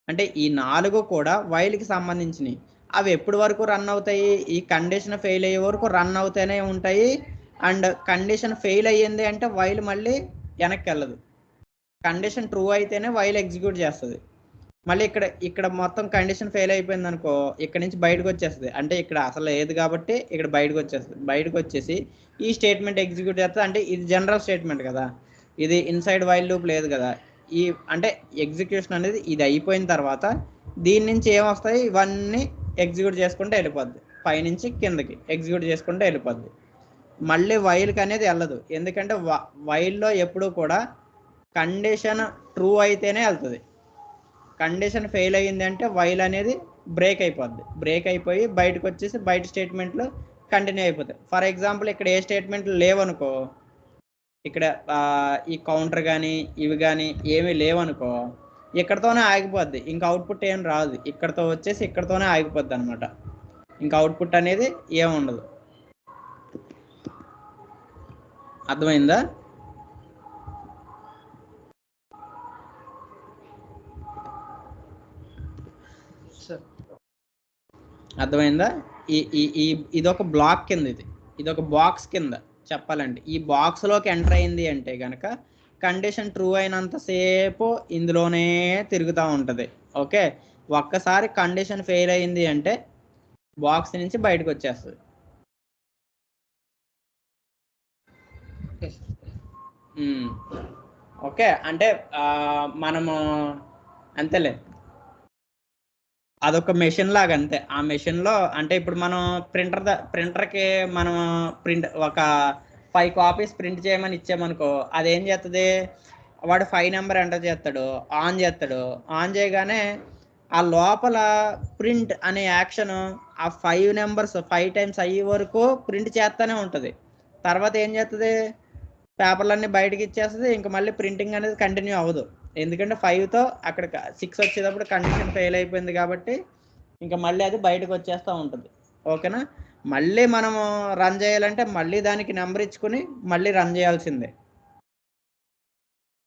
అంటే ఈ 4 కూడా వైల్కి సంబంధించినవి. అవి ఎప్పటి వరకు రన్ అవుతాయి? ఈ కండిషన్ ఫెయిల్ అయ్యే వరకు రన్ అవుతూనే ఉంటాయి. అండ్ కండిషన్ ఫెయిల్ అయ్యింది అంటే వైల్ మళ్ళీ వెనక్కి వెళ్ళదు. కండిషన్ ట్రూ అయితేనే వైల్ ఎగ్జిక్యూట్ చేస్తుంది. మళ్ళీ ఇక్కడ మొత్తం కండిషన్ ఫెయిల్ అయిపోయింది అనుకో, ఇక్కడ నుంచి బయటకు వచ్చేస్తుంది. అంటే ఇక్కడ అసలు లేదు కాబట్టి ఇక్కడ బయటకు వచ్చేస్తుంది. బయటకు వచ్చేసి ఈ స్టేట్మెంట్ ఎగ్జిక్యూట్ చేస్తుంది. అంటే ఇది జనరల్ స్టేట్మెంట్ కదా, ఇది ఇన్సైడ్ వైల్ లూప్ లేదు కదా. అంటే ఎగ్జిక్యూషన్ అనేది ఇది అయిపోయిన తర్వాత దీని నుంచి ఏమొస్తాయి, ఇవన్నీ ఎగ్జిక్యూట్ చేసుకుంటే వెళ్ళిపోద్ది. పైనుంచి కిందకి ఎగ్జిక్యూట్ చేసుకుంటే వెళ్ళిపోద్ది. మళ్ళీ వైల్కి అనేది వెళ్ళదు. ఎందుకంటే వైల్లో ఎప్పుడు కూడా కండిషన్ ట్రూ అయితేనే వెళ్తుంది. కండిషన్ ఫెయిల్ అయ్యింది అంటే వైల్ అనేది బ్రేక్ అయిపోద్ది. బ్రేక్ అయిపోయి బయటకు వచ్చేసి బయట స్టేట్మెంట్లు కంటిన్యూ అయిపోతాయి. ఫర్ ఎగ్జాంపుల్ ఇక్కడ ఏ స్టేట్మెంట్లు లేవనుకో, ఇక్కడ ఈ కౌంటర్ కానీ ఇవి కానీ ఏమీ లేవనుకో, ఇక్కడతోనే ఆగిపోద్ది. ఇంకా అవుట్పుట్ ఏం రాదు. ఇక్కడతో వచ్చేసి ఇక్కడతోనే ఆగిపోద్ది అనమాట. ఇంకా అవుట్పుట్ అనేది ఏముండదు. అర్థమైందా? అర్థమైందా? ఇదొక బ్లాక్ కింద, ఇదొక బాక్స్ కింద చెప్పాలంటే. ఈ బాక్స్లోకి ఎంటర్ అయింది అంటే కనుక కండిషన్ ట్రూ అయినంతసేపు ఇందులోనే తిరుగుతూ ఉంటుంది. ఓకే, ఒక్కసారి కండిషన్ ఫెయిల్ అయింది అంటే బాక్స్ నుంచి బయటకు వచ్చేస్తుంది. ఓకే, అంటే మనము అంతేలే, అదొక మెషిన్ లాగా అంతే. ఆ మెషిన్లో అంటే ఇప్పుడు మనం ప్రింటర్కి మనం ఒక 5 కాపీస్ ప్రింట్ చేయమని ఇచ్చామనుకో, అదేం చేస్తుంది, వాడు 5 నెంబర్ ఎంటర్ చేస్తాడు, ఆన్ చేస్తాడు. ఆన్ చేయగానే ఆ లోపల ప్రింట్ అనే యాక్షన్ ఆ 5 నెంబర్స్ 5 టైమ్స్ అయ్యే వరకు ప్రింట్ చేస్తూనే ఉంటుంది. తర్వాత ఏం చేస్తుంది, పేపర్లన్నీ బయటకి ఇచ్చేస్తుంది. ఇంకా మళ్ళీ ప్రింటింగ్ అనేది కంటిన్యూ అవ్వదు. ఎందుకంటే 5తో అక్కడ 6 వచ్చేటప్పుడు కండిషన్ ఫెయిల్ అయిపోయింది కాబట్టి ఇంకా మళ్ళీ అది బయటకు వచ్చేస్తూ ఉంటుంది. ఓకేనా? మళ్ళీ మనము రన్ చేయాలంటే మళ్ళీ దానికి నెంబర్ ఇచ్చుకుని మళ్ళీ రన్ చేయాల్సిందే.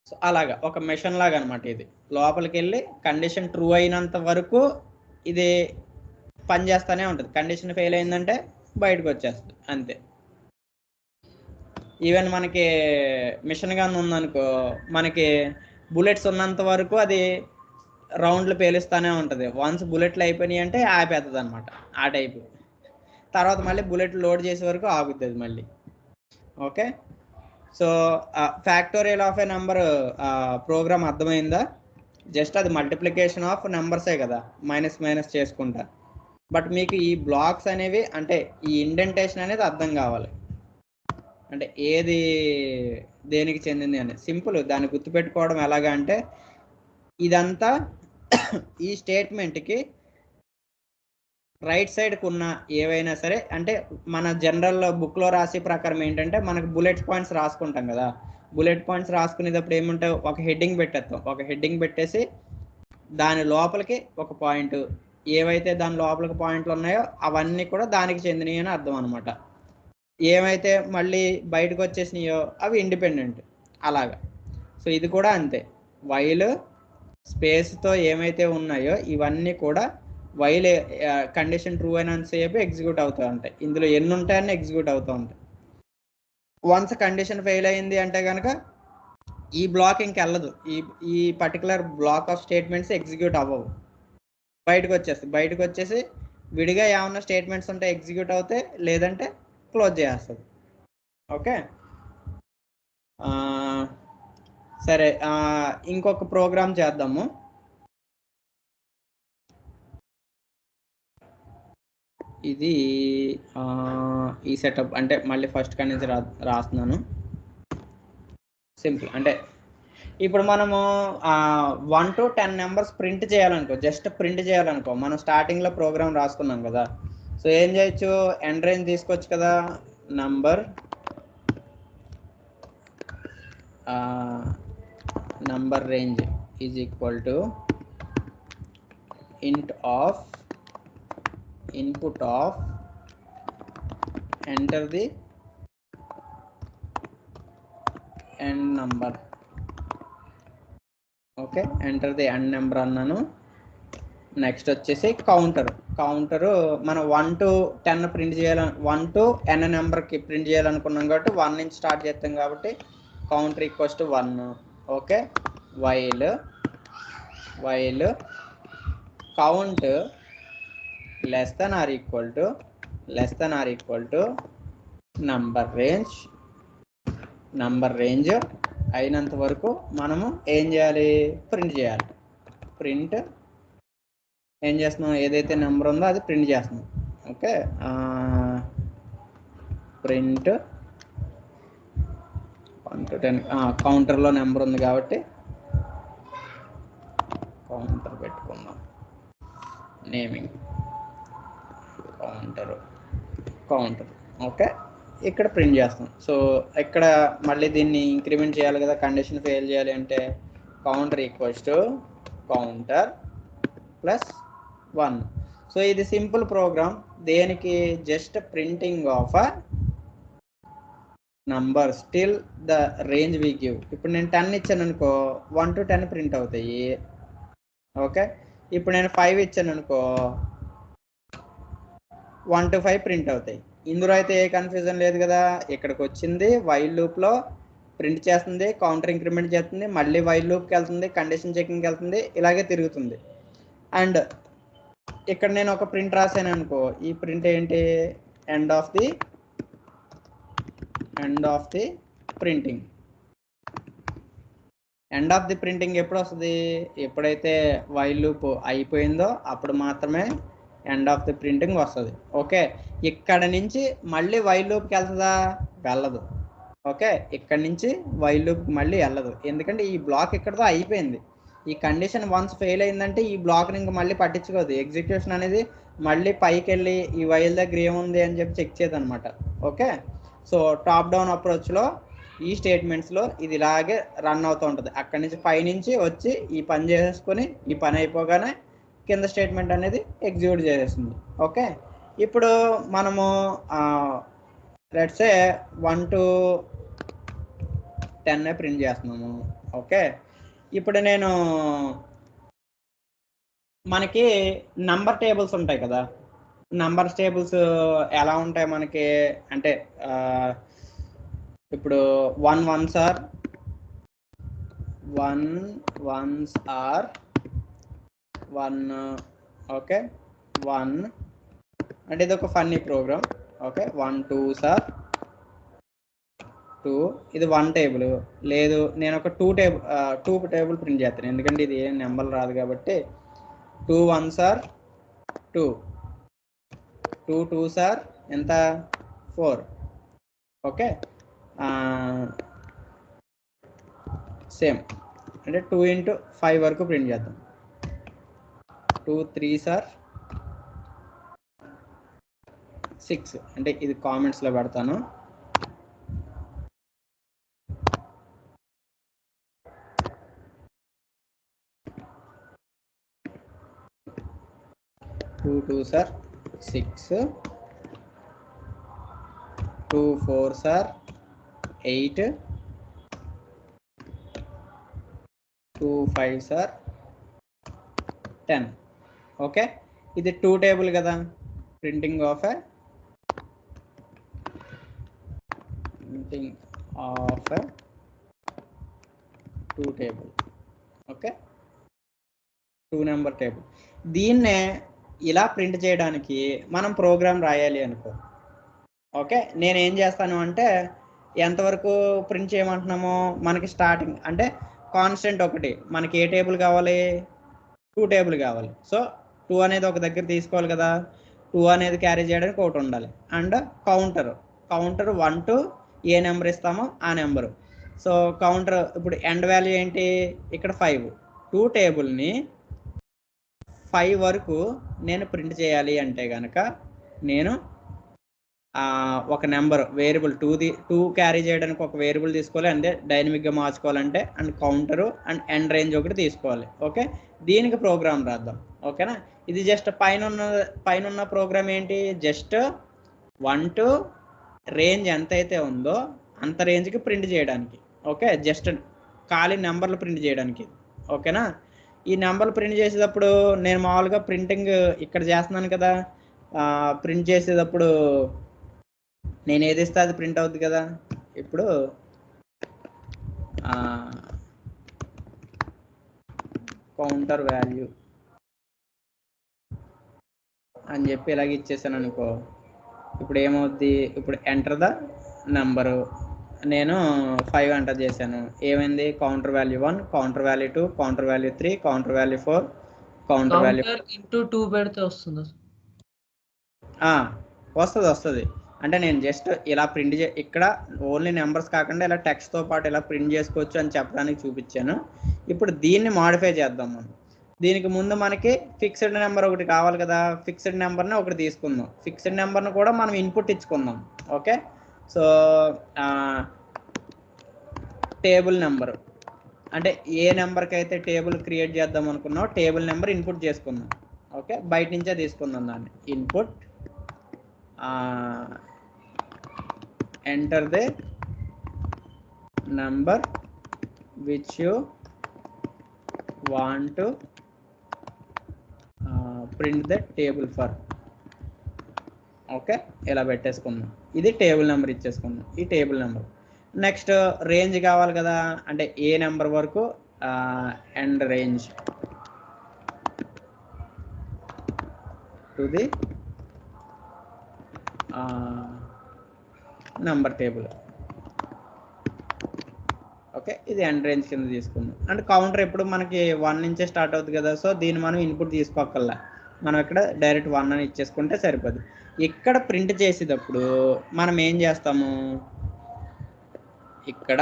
సో అలాగా ఒక మెషిన్ లాగా అనమాట. ఇది లోపలికి వెళ్ళి కండిషన్ ట్రూ అయినంత వరకు ఇది పనిచేస్తూనే ఉంటుంది. కండిషన్ ఫెయిల్ అయిందంటే బయటకు వచ్చేస్తుంది అంతే. ఈవెన్ మనకి మిషన్ గన్ ఉందనుకో, మనకి బుల్లెట్స్ ఉన్నంత వరకు అది రౌండ్లు పేలుస్తూనే ఉంటుంది. వన్స్ బుల్లెట్లు అయిపోయినాయి అంటే ఆపేస్తుంది అనమాట. ఆ టైపు. తర్వాత మళ్ళీ బుల్లెట్ లోడ్ చేసే వరకు ఆగుతుంది మళ్ళీ. Okay, so factorial of a number program అర్థమైందా? జస్ట్ అది మల్టిప్లికేషన్ ఆఫ్ నెంబర్సే కదా, మైనస్ చేసుకుంటా. బట్ మీకు ఈ బ్లాక్స్ అనేవి అంటే ఈ ఇండెంటేషన్ అనేది అర్థం కావాలి. అంటే ఏది దేనికి చెందింది అని సింపుల్ దాన్ని గుర్తుపెట్టుకోవడం ఎలాగా అంటే, ఇదంతా ఈ స్టేట్మెంట్కి రైట్ సైడ్కి ఉన్న ఏవైనా సరే, అంటే మన జనరల్ బుక్లో రాసే ప్రకారం ఏంటంటే మనకు బుల్లెట్ పాయింట్స్ రాసుకుంటాం కదా. బుల్లెట్ పాయింట్స్ రాసుకునేటప్పుడు ఏముంటాయి, ఒక హెడ్డింగ్ పెట్టేస్తాం. ఒక హెడ్డింగ్ పెట్టేసి దాని లోపలికి ఒక పాయింట్, ఏవైతే దాని లోపలికి పాయింట్లు ఉన్నాయో అవన్నీ కూడా దానికి చెందినవి అని అర్థం అనమాట. ఏమైతే మళ్ళీ బయటకు వచ్చేసినాయో అవి ఇండిపెండెంట్. అలాగా సో ఇది కూడా అంతే, వైల్ స్పేస్తో ఏమైతే ఉన్నాయో ఇవన్నీ కూడా వైల్ కండిషన్ ట్రూ అయినంతసేపు ఎగ్జిక్యూట్ అవుతూ ఉంటాయి. ఇందులో ఎన్ని ఉంటాయని ఎగ్జిక్యూట్ అవుతూ ఉంటాయి. వన్స్ కండిషన్ ఫెయిల్ అయింది అంటే కనుక ఈ బ్లాక్ ఇంకెళ్ళదు, ఈ particular black of statements execute అవ్వవు, బయటకు వచ్చేసి విడిగా ఏమన్నా స్టేట్మెంట్స్ ఉంటే ఎగ్జిక్యూట్ అవుతాయి, లేదంటే క్లోజ్ చేస్తుంది. ఓకే, సరే ఇంకొక ప్రోగ్రామ్ చేద్దాము. ఇది ఈ సెటప్ అంటే మళ్ళీ ఫస్ట్ కాడి నుంచి రాస్తున్నాను. సింపుల్ అంటే ఇప్పుడు మనము 1 to 10 నెంబర్స్ ప్రింట్ చేయాలనుకో, జస్ట్ ప్రింట్ చేయాలనుకో, మనం స్టార్టింగ్లో ప్రోగ్రామ్ రాసుకున్నాం కదా. సో ఏం చేయొచ్చు, ఎండ్ రేంజ్ తీసుకోవచ్చు కదా, number range is equal to int of input of enter the end number. Okay, enter the end number అన్నాను. నెక్స్ట్ వచ్చేసి కౌంటరు మనం 1 to 10 ప్రింట్ చేయాలని, 1 to n నెంబర్కి ప్రింట్ చేయాలనుకున్నాం కాబట్టి 1 నుంచి స్టార్ట్ చేస్తాం కాబట్టి counter equals to 1. Okay, while count less than or equal to number range అయినంత వరకు మనము ఏం చేయాలి, ప్రింట్ చేయాలి. ప్రింట్ ఏం చేస్తున్నాం, ఏదైతే నెంబర్ ఉందో అది ప్రింట్ చేస్తున్నాం. ఓకే, ప్రింట్ 1 to 10 కౌంటర్లో నెంబర్ ఉంది కాబట్టి కౌంటర్ పెట్టుకుందాం, నేమింగ్ కౌంటర్. ఓకే, ఇక్కడ ప్రింట్ చేస్తాం. సో ఇక్కడ మళ్ళీ దీన్ని ఇంక్రిమెంట్ చేయాలి కదా, కండిషన్ ఫెయిల్ చేయాలి అంటే counter equals to counter plus 1. So ఇది సింపుల్ ప్రోగ్రామ్, దేనికి, just printing of a number still the range we give. ఇప్పుడు నేను 10 ఇచ్చాను అనుకో, 1 to 10 ప్రింట్ అవుతాయి. ఓకే, ఇప్పుడు నేను 5 ఇచ్చాను అనుకో, 1 to 5 ప్రింట్ అవుతాయి. ఇందులో అయితే ఏ కన్ఫ్యూజన్ లేదు కదా. ఇక్కడికి వచ్చింది, వైల్ లూప్లో ప్రింట్ చేస్తుంది, కౌంటర్ ఇంక్రిమెంట్ చేస్తుంది, మళ్ళీ వైల్ లూప్కి వెళ్తుంది, కండిషన్ చెకింగ్కి వెళ్తుంది, ఇలాగే తిరుగుతుంది. అండ్ ఇక్కడ నేను ఒక ప్రింట్ రాశాను అనుకో, ఈ ప్రింట్ ఏంటి, end of the printing. End of the printing ఎప్పుడు వస్తుంది, ఎప్పుడైతే వైల్ లూప్ అయిపోయిందో అప్పుడు మాత్రమే ఎండ్ ఆఫ్ ది ప్రింటింగ్ వస్తుంది. ఓకే, ఇక్కడ నుంచి మళ్ళీ వైల్ లూప్కి వెళ్తుందా, వెళ్ళదు. ఓకే, ఇక్కడ నుంచి వైల్ లూప్ మళ్ళీ వెళ్ళదు, ఎందుకంటే ఈ బ్లాక్ ఇక్కడతో అయిపోయింది. ఈ కండిషన్ వన్స్ ఫెయిల్ అయిందంటే ఈ బ్లాక్ని ఇంకా మళ్ళీ పట్టించుకోదు. ఎగ్జిక్యూషన్ అనేది మళ్ళీ పైకి వెళ్ళి ఈ వైల్ దగ్గర ఏముంది అని చెప్పి చెక్ చేయదు అనమాట. ఓకే, సో టాప్ డౌన్ అప్రోచ్లో ఈ స్టేట్మెంట్స్లో ఇది ఇలాగే రన్ అవుతూ ఉంటుంది. అక్కడి నుంచి పైనుంచి వచ్చి ఈ పని చేసేసుకొని, ఈ పని అయిపోగానే కింద స్టేట్మెంట్ అనేది ఎగ్జిక్యూట్ చేసేస్తుంది. ఓకే, ఇప్పుడు మనము లెట్స్ సే 1 to 10 ప్రింట్ చేస్తున్నాము. ఓకే, ఇప్పుడు నేను మనకి నంబర్ టేబుల్స్ ఉంటాయి కదా. నంబర్ టేబుల్స్ ఎలా ఉంటాయి మనకి అంటే ఇప్పుడు 1 ones are 1. ఓకే, 1 అంటే ఇది ఒక funny programme. Okay, 1 2s are 2. ఇది 1 టేబుల్. లేదు, నేను ఒక 2 టేబుల్ ప్రింట్ చేస్తాను, ఎందుకంటే ఇది ఏం నెంబర్ రాదు కాబట్టి. 2 1s are 2, 2 2s are ఎంత, 4. ఓకే, సేమ్ అంటే 2 into 5 వరకు ప్రింట్ చేద్దాం. 2 3s are 6 అంటే ఇది కామెంట్స్లో పెడతాను. Two 2s are 6, 2 4s are 8, 2 5s are 10. Okay, ఇది 2 టేబుల్ కదా, printing of a two table. Okay, 2 number table. దీన్నే ఇలా ప్రింట్ చేయడానికి మనం ప్రోగ్రామ్ రాయాలి అనుకో. ఓకే, నేను ఏం చేస్తాను అంటే ఎంతవరకు ప్రింట్ చేయమంటున్నామో మనకి స్టార్టింగ్ అంటే కాన్స్టెంట్ ఒకటి, మనకి ఏ టేబుల్ కావాలి, 2 టేబుల్ కావాలి. సో 2 అనేది ఒక దగ్గర తీసుకోవాలి కదా, 2 అనేది క్యారీ చేయడానికి ఒకటి ఉండాలి. And counter 1 to A number ఇస్తామో ఆ నెంబరు. సో కౌంటర్ ఇప్పుడు ఎండ్ వాల్యూ ఏంటి, ఇక్కడ 5. 2 టేబుల్ని 5 వరకు నేను ప్రింట్ చేయాలి అంటే కనుక నేను ఒక నెంబర్ వేరియబుల్ 2 క్యారీ చేయడానికి ఒక వేరియబుల్ తీసుకోవాలి, అంటే డైనమిక్గా మార్చుకోవాలంటే and counter and end range ఒకటి తీసుకోవాలి. ఓకే, దీనికి ప్రోగ్రామ్ రాద్దాం. ఓకేనా, ఇది జస్ట్ పైన ప్రోగ్రామ్ ఏంటి, జస్ట్ 1 to రేంజ్ ఎంతైతే ఉందో అంత రేంజ్కి ప్రింట్ చేయడానికి. ఓకే, జస్ట్ ఖాళీ నెంబర్లు ప్రింట్ చేయడానికి. ఓకేనా, ఈ నెంబర్లు ప్రింట్ చేసేటప్పుడు నేను మామూలుగా ప్రింటింగ్ ఇక్కడ చేస్తున్నాను కదా, ప్రింట్ చేసేటప్పుడు నేను ఏది ఇస్తే అది ప్రింట్ అవుద్ది కదా. ఇప్పుడు కౌంటర్ వాల్యూ అని చెప్పి ఇలాగ ఇచ్చేసాను అనుకో, ఇప్పుడు ఏమవుద్ది, ఇప్పుడు ఎంటర్ ద నెంబరు నేను 5 ఎంటర్ చేశాను, ఏమైంది, counter value 1, counter value 2, counter value 3, counter value 4, counter value into 2 పెడితే వస్తుంది. వస్తుంది. అంటే నేను జస్ట్ ఇలా ప్రింట్ ఇక్కడ ఓన్లీ నెంబర్స్ కాకుండా ఇలా టెక్స్ట్తో పాటు ఇలా ప్రింట్ చేసుకోవచ్చు అని చెప్పడానికి చూపించాను. ఇప్పుడు దీన్ని మాడిఫై చేద్దాం మనం. దీనికి ముందు మనకి ఫిక్స్డ్ నెంబర్ ఒకటి కావాలి కదా, ఫిక్స్డ్ నెంబర్ని ఒకటి తీసుకుందాం. ఫిక్స్డ్ నెంబర్ని కూడా మనం ఇన్పుట్ ఇచ్చుకుందాం. ఓకే, సో టేబుల్ నెంబరు అంటే ఏ నెంబర్కి అయితే టేబుల్ క్రియేట్ చేద్దాం అనుకున్నావు టేబుల్ నెంబర్ ఇన్పుట్ చేసుకుందాం. ఓకే, బయట నుంచే తీసుకుందాం దాన్ని. Input enter the number which you want to print the table for. Okay, ఇలా పెట్టేసుకుందాం. ఇది టేబుల్ నెంబర్ ఇచ్చేసుకుందాం, ఈ టేబుల్ నెంబర్. నెక్స్ట్ రేంజ్ కావాలి కదా, అంటే ఏ నెంబర్ వరకు end range to the number table. Okay, ఇది ఎండ్ రేంజ్ కింద తీసుకుందాం. అండ్ కౌంటర్ ఎప్పుడు మనకి 1 నుంచే స్టార్ట్ అవుతుంది కదా, సో దీన్ని మనం ఇన్పుట్ తీసుకోకల్లా, మనం ఇక్కడ డైరెక్ట్ 1 అని ఇచ్చేసుకుంటే సరిపోదు. ఇక్కడ ప్రింట్ చేసేటప్పుడు మనం ఏం చేస్తాము, ఇక్కడ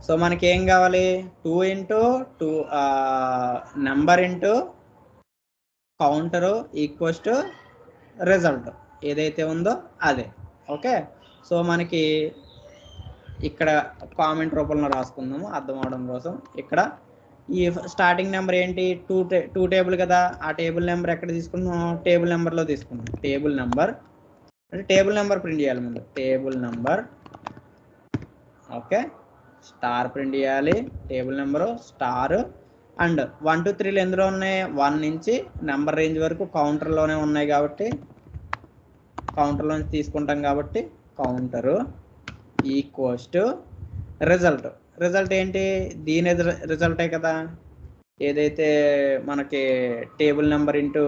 సో మనకి ఏం కావాలి, 2 into 2 number into counter equals to result ఏదైతే ఉందో అదే. ఓకే, సో మనకి ఇక్కడ కామెంట్ రూపంలో రాసుకుందాము అర్థం అవడం కోసం. ఇక్కడ ఈ స్టార్టింగ్ నెంబర్ ఏంటి, 2 టేబుల్ కదా, ఆ టేబుల్ నెంబర్ ఎక్కడ తీసుకున్నాం, టేబుల్ నెంబర్లో తీసుకున్నాం. టేబుల్ నెంబర్ అంటే టేబుల్ నెంబర్ ప్రింట్ చేయాలి ముందు, table number. Okay, star print చేయాలి, table number star. And 1 to 3 ఎందులో ఉన్నాయి, 1 నుంచి నెంబర్ రేంజ్ వరకు కౌంటర్లోనే ఉన్నాయి కాబట్టి కౌంటర్లో నుంచి తీసుకుంటాం కాబట్టి కౌంటరు ఈక్వల్స్ టు రిజల్ట్ ఏంటి, దీని రిజల్టే కదా, ఏదైతే మనకి టేబుల్ నెంబర్ ఇంటూ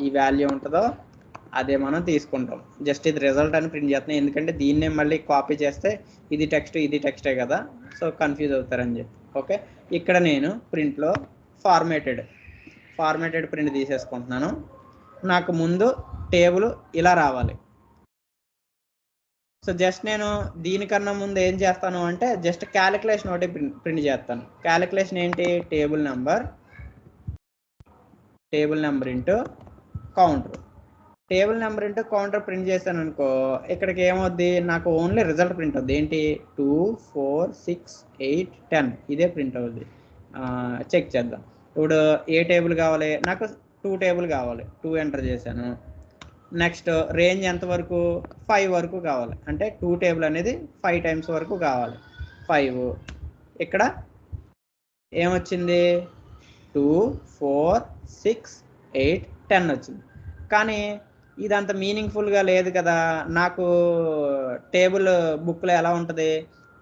ఈ వాల్యూ ఉంటుందో అదే మనం తీసుకుంటాం. జస్ట్ ఇది రిజల్ట్ అని ప్రింట్ చేస్తున్నాం, ఎందుకంటే దీన్నే మళ్ళీ కాపీ చేస్తే ఇది టెక్స్టే కదా, సో కన్ఫ్యూజ్ అవుతారని చెప్పి. ఓకే, ఇక్కడ నేను ప్రింట్లో ఫార్మేటెడ్ ప్రింట్ తీసేసుకుంటున్నాను. నాకు ముందు టేబుల్ ఇలా రావాలి. సో జస్ట్ నేను దీనికన్నా ముందు ఏం చేస్తాను అంటే జస్ట్ క్యాలిక్యులేషన్ ఒకటి ప్రింట్ చేస్తాను. క్యాలిక్యులేషన్ ఏంటి, table number into counter. Table number into counter print చేశాను అనుకో, ఇక్కడికి ఏమవుద్ది, నాకు ఓన్లీ రిజల్ట్ ప్రింట్ అవుద్ది. ఏంటి, 2 4 6 8 10 ఇదే ప్రింట్ అవుద్ది. చెక్ చేద్దాం. ఇప్పుడు ఏ టేబుల్ కావాలి, నాకు 2 టేబుల్ కావాలి, 2 ఎంటర్ చేశాను. నెక్స్ట్ రేంజ్ ఎంత వరకు, 5 వరకు కావాలి, అంటే 2 టేబుల్ అనేది 5 టైమ్స్ వరకు కావాలి. 5 ఇక్కడ ఏమొచ్చింది 2 4 6 8 10 వచ్చింది. కానీ ఇదంత మీనింగ్ఫుల్గా లేదు కదా. నాకు టేబుల్ బుక్లో ఎలా ఉంటుంది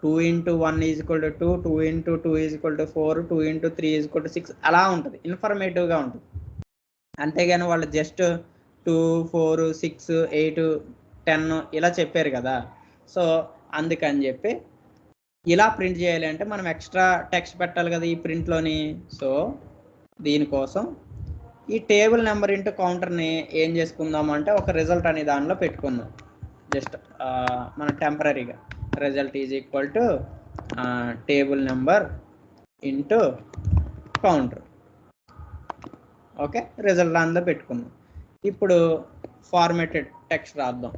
2 × 1 = 2, 2 × 2 = 4, 2 × 3 = 6 అలా ఉంటుంది, ఇన్ఫర్మేటివ్గా ఉంటుంది. అంతేగాని వాళ్ళు జస్ట్ 2 4 6 8 10 ఇలా చెప్పారు కదా. సో అందుకని చెప్పి ఇలా ప్రింట్ చేయాలి అంటే మనం ఎక్స్ట్రా టెక్స్ట్ పెట్టాలి కదా ఈ ప్రింట్లోని. సో దీనికోసం ఈ టేబుల్ నెంబర్ ఇంటూ కౌంటర్ని ఏం చేసుకుందాం అంటే ఒక రిజల్ట్ అనే దానిలో పెట్టుకుందాం. జస్ట్ మన టెంపరీగా result = table number into counter. Okay, result దానిలో పెట్టుకుందాం. ఇప్పుడు ఫార్మేటెడ్ టెక్స్ట్ రాద్దాం.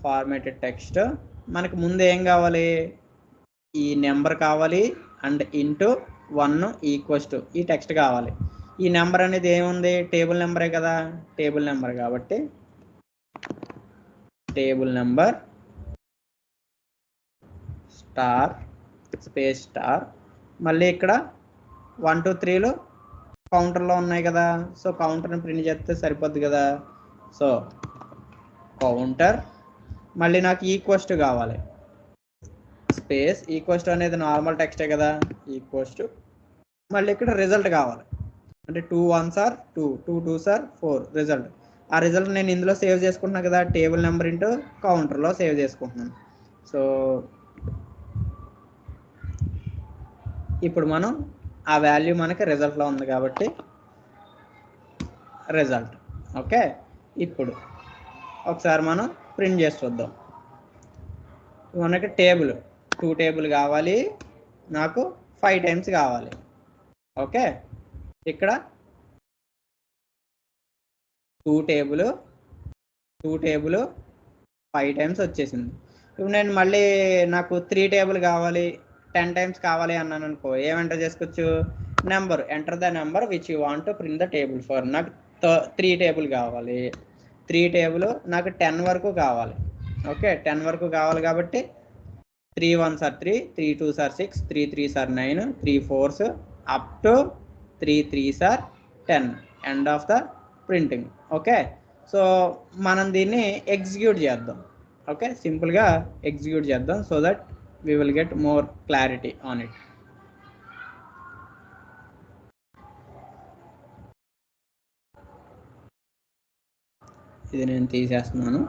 ఫార్మేటెడ్ టెక్స్ట్ మనకు ముందు ఏం కావాలి, ఈ నెంబర్ కావాలి అండ్ ఇంటూ 1 = ఈ టెక్స్ట్ కావాలి. ఈ నెంబర్ అనేది ఏముంది, టేబుల్ నెంబరే కదా, టేబుల్ నెంబర్ కాబట్టి table number star space star, మళ్ళీ ఇక్కడ 1 2 3లు కౌంటర్లో ఉన్నాయి కదా. సో కౌంటర్ని ప్రింట్ చేస్తే సరిపోద్ది కదా. సో కౌంటర్, మళ్ళీ నాకు ఈక్వస్ట్ కావాలి, స్పేస్ ఈక్వస్ట్ అనేది నార్మల్ టెక్స్టే కదా, ఈక్వస్ట్, మళ్ళీ ఇక్కడ రిజల్ట్ కావాలి. అంటే 2 1s are 2, 2 2s are 4 result. ఆ రిజల్ట్ నేను ఇందులో సేవ్ చేసుకుంటున్నాను కదా, టేబుల్ నెంబర్ ఇంటూ కౌంటర్లో సేవ్ చేసుకుంటున్నాను. సో ఇప్పుడు మనం ఆ వాల్యూ మనకి రిజల్ట్లో ఉంది కాబట్టి రిజల్ట్. ఓకే, ఇప్పుడు ఒకసారి మనం ప్రింట్ చేసి చూద్దాం. మనకి టేబుల్ 2 టేబుల్ కావాలి, నాకు 5 టైమ్స్ కావాలి. ఓకే, ఇక్కడ 2 టేబుల్ 5 టైమ్స్ వచ్చేసింది. ఇప్పుడు నేను మళ్ళీ నాకు 3 టేబుల్ కావాలి, 10 టైమ్స్ కావాలి అన్నాను అనుకో, ఏం ఎంటర్ చేసుకోవచ్చు, number enter the number which you want to print the table for. నాకు 3 టేబుల్ కావాలి, 3 టేబుల్ నాకు 10 వరకు కావాలి. ఓకే, 10 వరకు కావాలి కాబట్టి 3 1s are 3, 3 2s are 6, 3 3s are 9, 3 4s up to 3 3s are 10, end of the printing. Okay, so మనం దీన్ని ఎగ్జిక్యూట్ చేద్దాం. ఓకే, సింపుల్గా ఎగ్జిక్యూట్ చేద్దాం so that we will get more clarity on it. ఇది నేను తీసేస్తున్నాను.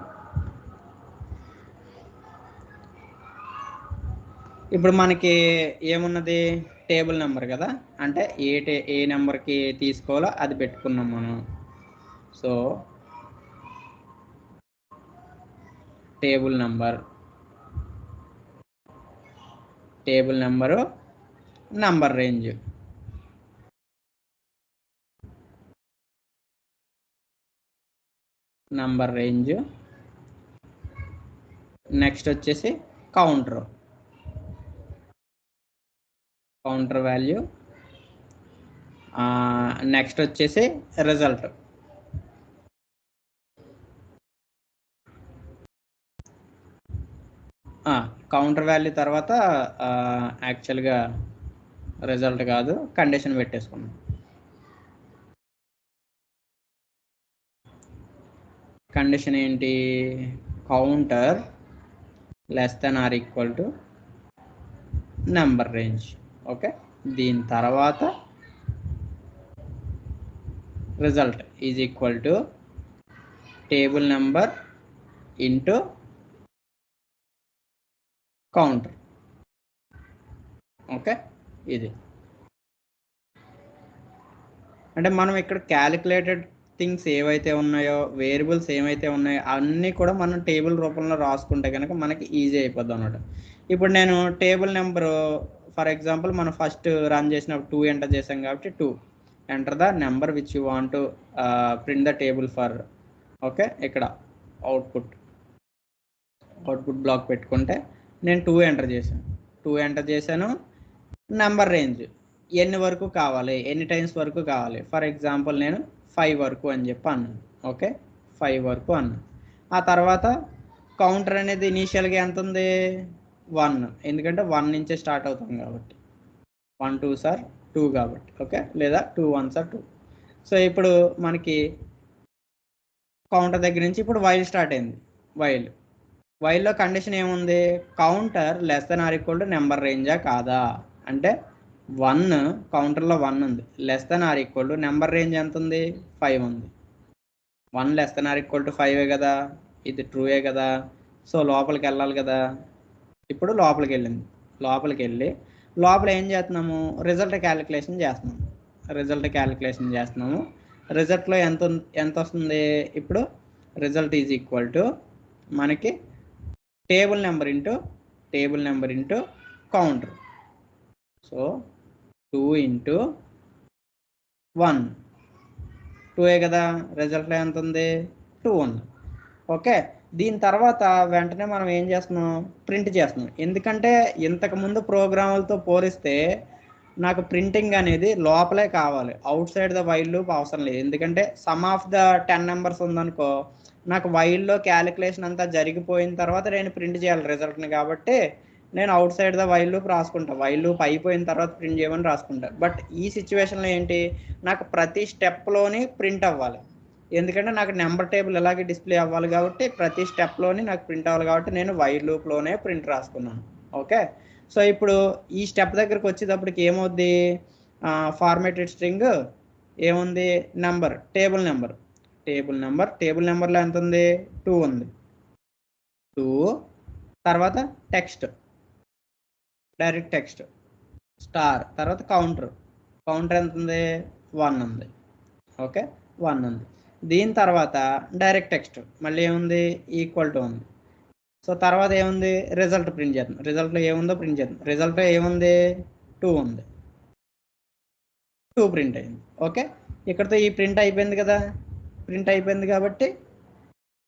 ఇప్పుడు మనకి ఏమున్నది, టేబుల్ నెంబర్ కదా, అంటే ఏ నెంబర్కి తీసుకోవాలో అది పెట్టుకున్నాం మనం. So table number number range, next వచ్చేసి కౌంటర్ వాల్యూ, నెక్స్ట్ వచ్చేసి రిజల్ట్. కౌంటర్ వాల్యూ తర్వాత యాక్చువల్గా రిజల్ట్ కాదు, కండిషన్ పెట్టేసుకున్నాం. కండిషన్ ఏంటి, కౌంటర్ <= నెంబర్ రేంజ్. ఓకే, దీని తర్వాత result = table number into counter. Okay, ఇది అంటే మనం ఇక్కడ క్యాలిక్యులేటెడ్ థింగ్స్ ఏవైతే ఉన్నాయో, వేరియబుల్స్ ఏవైతే ఉన్నాయో అన్నీ కూడా మనం టేబుల్ రూపంలో రాసుకుంటే కనుక మనకి ఈజీ అయిపోద్ది అన్నమాట. ఇప్పుడు నేను టేబుల్ నెంబరు ఫర్ ఎగ్జాంపుల్ మనం ఫస్ట్ రన్ చేసినప్పుడు 2 ఎంటర్ చేసాం కాబట్టి 2 enter the number which you want to print the table for. Okay, ఇక్కడ అవుట్పుట్ బ్లాక్ పెట్టుకుంటే నేను 2 ఎంటర్ చేశాను. నెంబర్ రేంజ్ ఎన్ని వరకు కావాలి, ఎన్ని టైమ్స్ వరకు కావాలి, ఫర్ ఎగ్జాంపుల్ నేను 5 వరకు అని చెప్పి అన్నాను. ఓకే, 5 వరకు అన్నాను. ఆ తర్వాత కౌంటర్ అనేది ఇనీషియల్గా ఎంత ఉంది, 1, ఎందుకంటే 1 నుంచే స్టార్ట్ అవుతాం కాబట్టి 1 2s are 2 కాబట్టి ఓకే, లేదా 2 1s are 2. సో ఇప్పుడు మనకి కౌంటర్ దగ్గర నుంచి ఇప్పుడు వైల్ స్టార్ట్ అయింది. వైల్లో కండిషన్ ఏముంది, counter less than or equal to number రేంజా కాదా అంటే 1 కౌంటర్లో 1 ఉంది, less than or equal to number range ఎంత ఉంది 5 ఉంది. 1 less than or equal to 5 కదా, ఇది ట్రూయే కదా. సో లోపలికి వెళ్ళాలి కదా. ఇప్పుడు లోపలికి వెళ్ళింది. లోపలికి వెళ్ళి లోపల ఏం చేస్తున్నాము, రిజల్ట్ క్యాలిక్యులేషన్ చేస్తున్నాము. రిజల్ట్లో ఎంత వస్తుంది, ఇప్పుడు రిజల్ట్ ఈజ్ ఈక్వల్ టు మనకి table number into counter. So 2 into 1 2 కదా, రిజల్ట్లో ఎంత ఉంది 2 ఉంది. ఓకే, దీని తర్వాత వెంటనే మనం ఏం చేస్తున్నాం, ప్రింట్ చేస్తున్నాం. ఎందుకంటే ఇంతకుముందు ప్రోగ్రాములతో పోలిస్తే నాకు ప్రింటింగ్ అనేది లోపలే కావాలి, out side the while loop అవసరం లేదు. ఎందుకంటే సమ్ ఆఫ్ ద 10 నెంబర్స్ ఉందనుకో, నాకు వైల్లో క్యాలిక్యులేషన్ అంతా జరిగిపోయిన తర్వాత నేను ప్రింట్ చేయాలి రిజల్ట్ని. కాబట్టి నేను out side the while loop రాసుకుంటా, వైల్ లూప్ అయిపోయిన తర్వాత ప్రింట్ చేయమని రాసుకుంటా. బట్ ఈ సిచ్యువేషన్లో ఏంటి, నాకు ప్రతి స్టెప్లోని ప్రింట్ అవ్వాలి. ఎందుకంటే నాకు నెంబర్ టేబుల్ ఇలాగే డిస్ప్లే అవ్వాలి కాబట్టి ప్రతి స్టెప్లోని నాకు ప్రింట్ అవ్వాలి కాబట్టి నేను వైల్ లూప్లోనే ప్రింట్ రాసుకున్నాను. ఓకే, సో ఇప్పుడు ఈ స్టెప్ దగ్గరకు వచ్చేటప్పటికి ఏమవుద్ది, ఫార్మేటెడ్ స్ట్రింగ్ ఏముంది, నెంబర్ టేబుల్ నెంబర్లో ఎంత ఉంది 2 ఉంది. 2 తర్వాత టెక్స్ట్, డైరెక్ట్ టెక్స్ట్ స్టార్, తర్వాత కౌంటర్ ఎంత ఉంది 1 ఉంది. ఓకే 1 ఉంది. దీని తర్వాత డైరెక్ట్ టెక్స్ట్ మళ్ళీ ఏముంది ఈక్వల్ టు ఉంది. సో తర్వాత ఏముంది, రిజల్ట్ ప్రింట్ చేద్దాం. రిజల్ట్లో ఏముందో ప్రింట్ చేద్దాం. రిజల్ట్లో ఏముంది 2 ఉంది, 2 ప్రింట్ అయింది. ఓకే, ఇక్కడతో ఈ ప్రింట్ అయిపోయింది కదా. ప్రింట్ అయిపోయింది కాబట్టి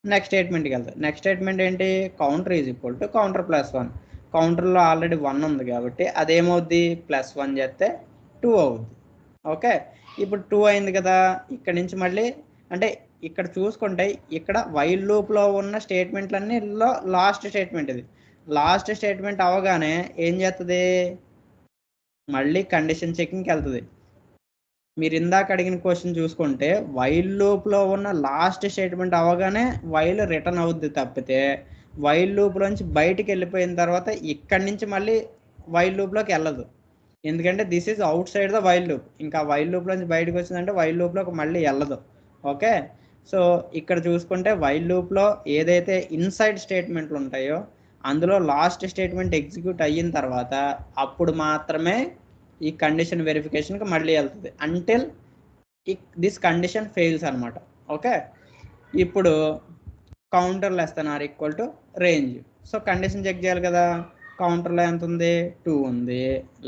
నెక్స్ట్ స్టేట్మెంట్కి వెళ్తాం. నెక్స్ట్ స్టేట్మెంట్ ఏంటి, counter is equal to counter +1. కౌంటర్లో ఆల్రెడీ 1 ఉంది కాబట్టి అదేమవుద్ది +1 చేస్తే 2 అవుద్ది. ఓకే, ఇప్పుడు 2 అయింది కదా. ఇక్కడ నుంచి మళ్ళీ అంటే ఇక్కడ చూసుకుంటే ఇక్కడ వైల్ లూప్లో ఉన్న స్టేట్మెంట్లన్నీలో లాస్ట్ స్టేట్మెంట్ ఇది. లాస్ట్ స్టేట్మెంట్ అవగానే ఏం చేస్తుంది, మళ్ళీ కండిషన్ చెకింగ్కి వెళ్తుంది. మీరు ఇందాక అడిగిన క్వశ్చన్ చూసుకుంటే వైల్ లూప్లో ఉన్న లాస్ట్ స్టేట్మెంట్ అవగానే వైల్ రిటర్న్ అవుద్ది తప్పితే వైల్ లూప్లోంచి బయటికి వెళ్ళిపోయిన తర్వాత ఇక్కడి నుంచి మళ్ళీ వైల్ లూప్లోకి వెళ్ళదు. ఎందుకంటే this is outside the while loop. ఇంకా వైల్ లూప్లోంచి బయటకు వచ్చిందంటే వైల్ లూప్లోకి మళ్ళీ వెళ్ళదు. ఓకే, సో ఇక్కడ చూసుకుంటే వైల్ లూప్లో ఏదైతే ఇన్సైడ్ స్టేట్మెంట్లు ఉంటాయో అందులో లాస్ట్ స్టేట్మెంట్ ఎగ్జిక్యూట్ అయిన తర్వాత అప్పుడు మాత్రమే ఈ కండిషన్ వెరిఫికేషన్కి మళ్ళీ వెళ్తుంది, అంటిల్ దిస్ కండిషన్ ఫెయిల్స్ అనమాట. ఓకే, ఇప్పుడు counter less than or equal to range. So condition check చేయాలి కదా. కౌంటర్లో ఎంత ఉంది 2 ఉంది,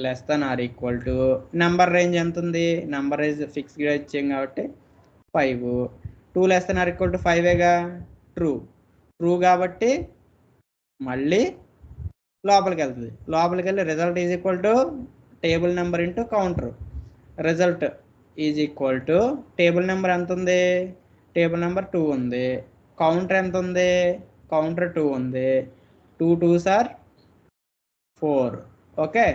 less than or equal to number range ఎంత ఉంది, నెంబర్ రేంజ్ ఫిక్స్గా ఇచ్చాం కాబట్టి 5. 2 less than or equal to 5గా, ట్రూ కాబట్టి మళ్ళీ లోపలికి వెళ్తుంది. లోపలికి వెళ్ళి result is equal to table number into counter. Result is equal to table number ఎంత ఉంది, టేబుల్ నెంబర్ 2 ఉంది. కౌంటర్ ఎంత ఉంది, కౌంటర్ 2 ఉంది. 2 2s are 4. ఓకే,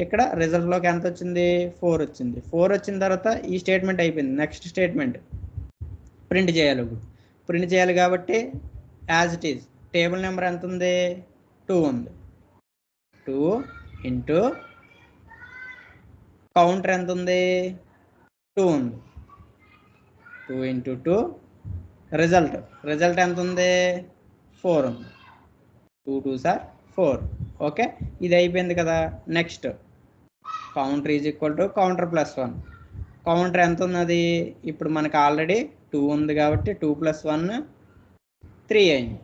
ఇక్కడ రిజల్ట్లోకి ఎంత వచ్చింది 4 వచ్చింది. 4 వచ్చిన తర్వాత ఈ స్టేట్మెంట్ అయిపోయింది. నెక్స్ట్ స్టేట్మెంట్ ప్రింట్ చేయాలి. ఇప్పుడు ప్రింట్ చేయాలి కాబట్టి as it is table number ఎంత ఉంది 2 ఉంది. 2 ఇంటూ కౌంటర్ ఎంత ఉంది 2 ఉంది. 2 ఇంటూ 2 రిజల్ట్ ఎంత ఉంది 4 ఉంది. 2 2s are 4. ఓకే, ఇది అయిపోయింది కదా. Next counter is equal to counter +1. Counter ఎంత ఉన్నది, ఇప్పుడు మనకు ఆల్రెడీ 2 ఉంది కాబట్టి 2 + 1 3 అయింది.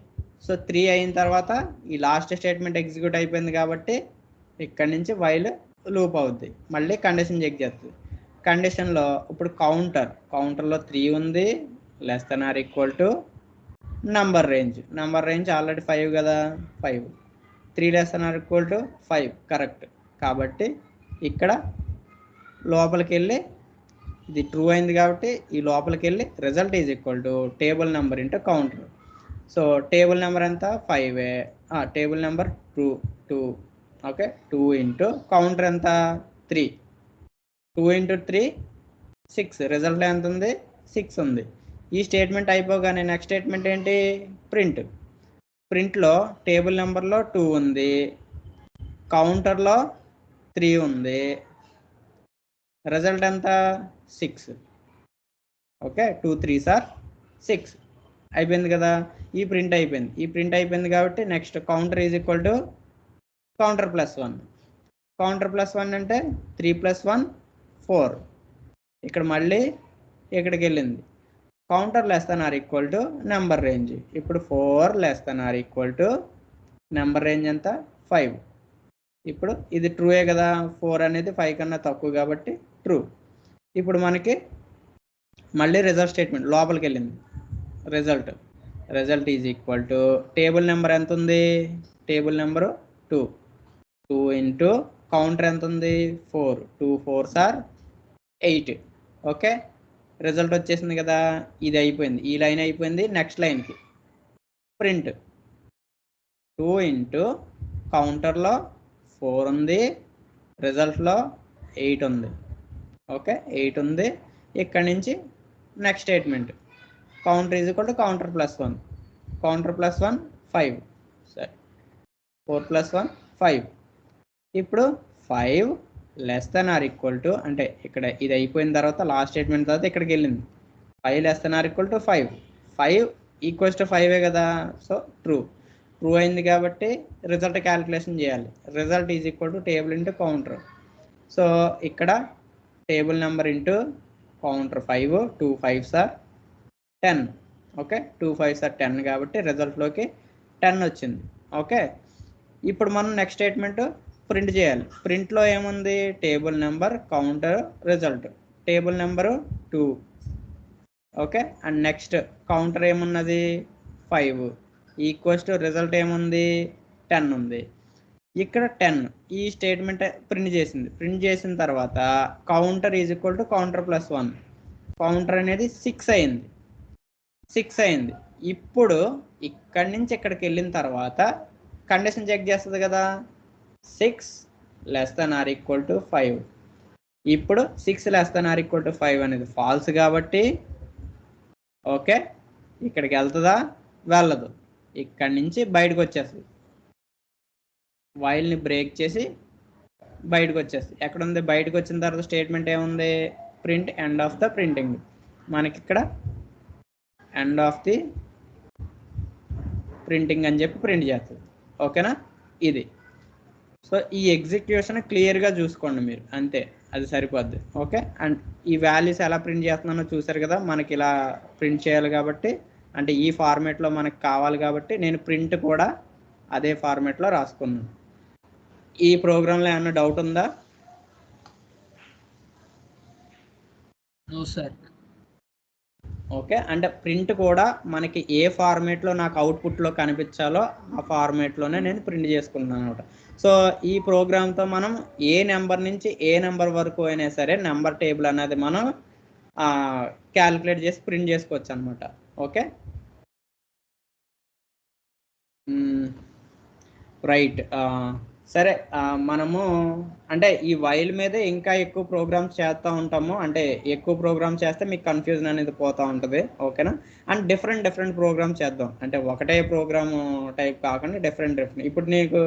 సో 3 అయిన తర్వాత ఈ లాస్ట్ స్టేట్మెంట్ ఎగ్జిక్యూట్ అయిపోయింది కాబట్టి ఇక్కడి నుంచి వైల్ లూప్ అవుద్ది. మళ్ళీ కండిషన్ చెక్ చేస్తుంది. కండిషన్లో ఇప్పుడు కౌంటర్లో 3 ఉంది, less than or equal to number range already 5 కదా, 5. 3 less than or equal to 5 correct. కాబట్టి ఇక్కడ లోపలికి వెళ్ళి ఇది ట్రూ అయింది కాబట్టి ఈ లోపలికి వెళ్ళి result is equal to table number into counter. So table number ఎంత 5. Table number 2. Okay, 2 into counter ఎంత 3. 2 × 3 6, రిజల్ట్లో ఎంత ఉంది 6 ఉంది. ఈ స్టేట్మెంట్ అయిపోగానే నెక్స్ట్ స్టేట్మెంట్ ఏంటి, ప్రింట్లో టేబుల్ నెంబర్లో 2 ఉంది, కౌంటర్లో 3 ఉంది, రిజల్ట్ ఎంత 6. ఓకే, 2 3s are 6 అయిపోయింది కదా. ఈ ప్రింట్ అయిపోయింది కాబట్టి next counter is equal to counter +1. Counter +1 అంటే 3 + 1 4. ఇక్కడ మళ్ళీ ఇక్కడికి వెళ్ళింది. Counter <= number range. ఇప్పుడు 4 <= నెంబర్ రేంజ్ ఎంత 5. ఇప్పుడు ఇది ట్రూయే కదా, 4 అనేది 5 కన్నా తక్కువ కాబట్టి ట్రూ. ఇప్పుడు మనకి మళ్ళీ రిజల్ట్ స్టేట్మెంట్ లోపలికి వెళ్ళింది. Result is equal to table number ఎంత ఉంది, టేబుల్ నెంబరు 2 × కౌంటర్ ఎంత ఉంది 4, 2 4s are 8. ఓకే, రిజల్ట్ వచ్చేసింది కదా. ఇది అయిపోయింది, ఈ లైన్ అయిపోయింది. నెక్స్ట్ లైన్కి ప్రింట్ 2 × కౌంటర్లో 4 ఉంది, రిజల్ట్లో 8 ఉంది. ఓకే, 8 ఉంది. ఇక్కడ నుంచి next statement counter is equal to counter +1. Counter +1 5, సరే 4 + 1 5. ఇప్పుడు 5 <= అంటే ఇక్కడ ఇది అయిపోయిన తర్వాత లాస్ట్ స్టేట్మెంట్ తర్వాత ఇక్కడికి వెళ్ళింది. 5 <= 5. 5 = 5 కదా, సో ట్రూ అయింది కాబట్టి రిజల్ట్ క్యాలిక్యులేషన్ చేయాలి. Result is equal to table × counter. So ఇక్కడ table number into counter 5, 2 5s are 10. Okay, 2 5s are 10 కాబట్టి రిజల్ట్లోకి 10 వచ్చింది. ఓకే, ఇప్పుడు మనం నెక్స్ట్ స్టేట్మెంట్ ప్రింట్ చేయాలి. ప్రింట్లో ఏముంది, table number, counter, result. Table number 2. Okay, and next counter ఏమున్నది 5 = రిజల్ట్ ఏముంది 10 ఉంది. ఇక్కడ 10 ఈ స్టేట్మెంట్ ప్రింట్ చేసిన తర్వాత counter is equal to counter +1. Counter అనేది 6 అయింది. ఇప్పుడు ఇక్కడి నుంచి ఇక్కడికి వెళ్ళిన తర్వాత కండిషన్ చెక్ చేస్తుంది కదా, 6 <= 5. ఇప్పుడు 6 <= 5 అనేది ఫాల్స్ కాబట్టి ఓకే, ఇక్కడికి వెళ్తుందా, వెళ్ళదు. ఇక్కడి నుంచి బయటకు వచ్చేస్తుంది. వైల్ని బ్రేక్ చేసి బయటకు వచ్చేస్తుంది. ఎక్కడ ఉంది, బయటకు వచ్చిన తర్వాత స్టేట్మెంట్ ఏముంది, print end of the printing. మనకి ఇక్కడ ఎండ్ ఆఫ్ ది ప్రింటింగ్ అని చెప్పి ప్రింట్ చేస్తుంది. ఓకేనా, ఇది. సో ఈ ఎగ్జిక్యూషన్ క్లియర్గా చూసుకోండి మీరు, అంతే, అది సరిపోద్ది. ఓకే, అండ్ ఈ వాల్యూస్ ఎలా ప్రింట్ చేస్తున్నానో చూసారు కదా. మనకి ఇలా ప్రింట్ చేయాలి కాబట్టి, అంటే ఈ ఫార్మేట్లో మనకు కావాలి కాబట్టి నేను ప్రింట్ కూడా అదే ఫార్మేట్లో రాసుకున్నాను. ఈ ప్రోగ్రాంలో ఏమన్నా డౌట్ ఉందా? No sir. ఓకే, అంటే ప్రింట్ కూడా మనకి ఏ ఫార్మేట్లో నాకు అవుట్పుట్లో కనిపించాలో ఆ ఫార్మేట్లోనే నేను ప్రింట్ చేసుకుంటున్నాను అనమాట. సో ఈ ప్రోగ్రామ్తో మనం ఏ నెంబర్ నుంచి ఏ నెంబర్ వరకు అయినా సరే నెంబర్ టేబుల్ అనేది మనం క్యాలిక్యులేట్ చేసి ప్రింట్ చేసుకోవచ్చు అనమాట. Okay, right. సరే, మనము అంటే ఈ వైల్ మీద ఇంకా ఎక్కువ ప్రోగ్రామ్స్ చేస్తూ ఉంటాము. అంటే ఎక్కువ ప్రోగ్రామ్స్ చేస్తే మీకు కన్ఫ్యూజన్ అనేది పోతూ ఉంటుంది. ఓకేనా, అండ్ డిఫరెంట్ ప్రోగ్రామ్స్ చేద్దాం. అంటే ఒకటే ప్రోగ్రామ్ టైప్ కాకుండా డిఫరెంట్. ఇప్పుడు నీకు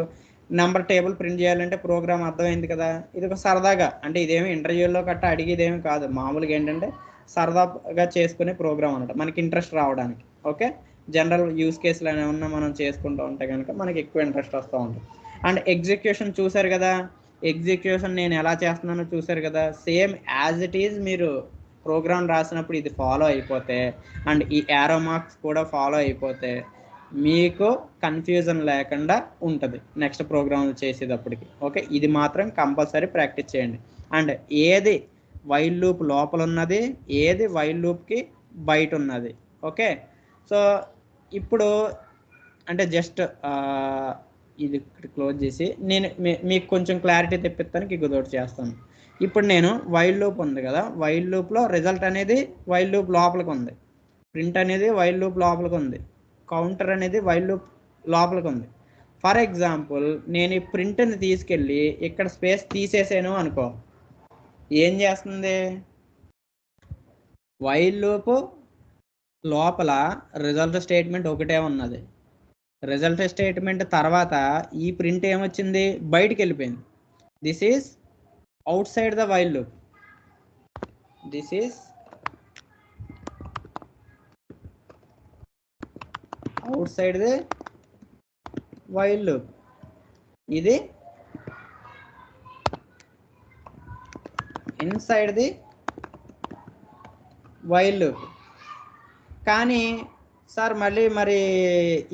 నెంబర్ టేబుల్ ప్రింట్ చేయాలంటే ప్రోగ్రామ్ అర్థమైంది కదా. ఇది ఒక సరదాగా, అంటే ఇదేమి ఇంటర్వ్యూలో గట్టా అడిగేదేమి కాదు, మామూలుగా ఏంటంటే సరదాగా చేసుకునే ప్రోగ్రామ్ అనమాట, మనకి ఇంట్రెస్ట్ రావడానికి. ఓకే, జనరల్ యూస్ కేసులు ఏమన్నా మనం చేసుకుంటూ ఉంటే కనుక మనకి ఎక్కువ ఇంట్రెస్ట్ వస్తూ ఉంటుంది. అండ్ ఎగ్జిక్యూషన్ చూసారు కదా, ఎగ్జిక్యూషన్ నేను ఎలా చేస్తున్నానో చూసారు కదా. సేమ్ యాజ్ ఇట్ ఈజ్ మీరు ప్రోగ్రామ్ రాసినప్పుడు ఇది ఫాలో అయిపోతే, అండ్ ఈ యారో మార్క్స్ కూడా ఫాలో అయిపోతే మీకు కన్ఫ్యూజన్ లేకుండా ఉంటుంది నెక్స్ట్ ప్రోగ్రామ్ చేసేటప్పటికి. ఓకే, ఇది మాత్రం కంపల్సరీ ప్రాక్టీస్ చేయండి. అండ్ ఏది వైల్ లూప్ లోపల ఉన్నది, ఏది వైల్ లూప్కి బయట ఉన్నది. ఓకే, సో ఇప్పుడు అంటే జస్ట్ ఇది క్లోజ్ చేసి నేను మీకు కొంచెం క్లారిటీ తెప్పిస్తానికి ఇంకొకటి చేస్తాను. ఇప్పుడు నేను వైల్ లూప్ ఉంది కదా, వైల్ లూప్లో రిజల్ట్ అనేది వైల్ లూప్ లోపలికి ఉంది, ప్రింట్ అనేది వైల్ లూప్ లోపలికి ఉంది, కౌంటర్ అనేది వైల్ లూప్ లోపలికి ఉంది. ఫర్ ఎగ్జాంపుల్ నేను ఈ ప్రింట్ని తీసుకెళ్ళి ఇక్కడ స్పేస్ తీసేసాను అనుకో, ఏం చేస్తుంది? వైల్ లూప్ లోపల రిజల్ట్ స్టేట్మెంట్ ఒకటే ఉన్నది. రిజల్ట్ స్టేట్మెంట్ తర్వాత ఈ ప్రింట్ ఏమొచ్చింది? బయటికి వెళ్ళిపోయింది. This is outside the while loop. This is out side the while loop. ఇది ఇన్సైడ్ ది వైల్ లూప్. కానీ సార్ మళ్ళీ మరి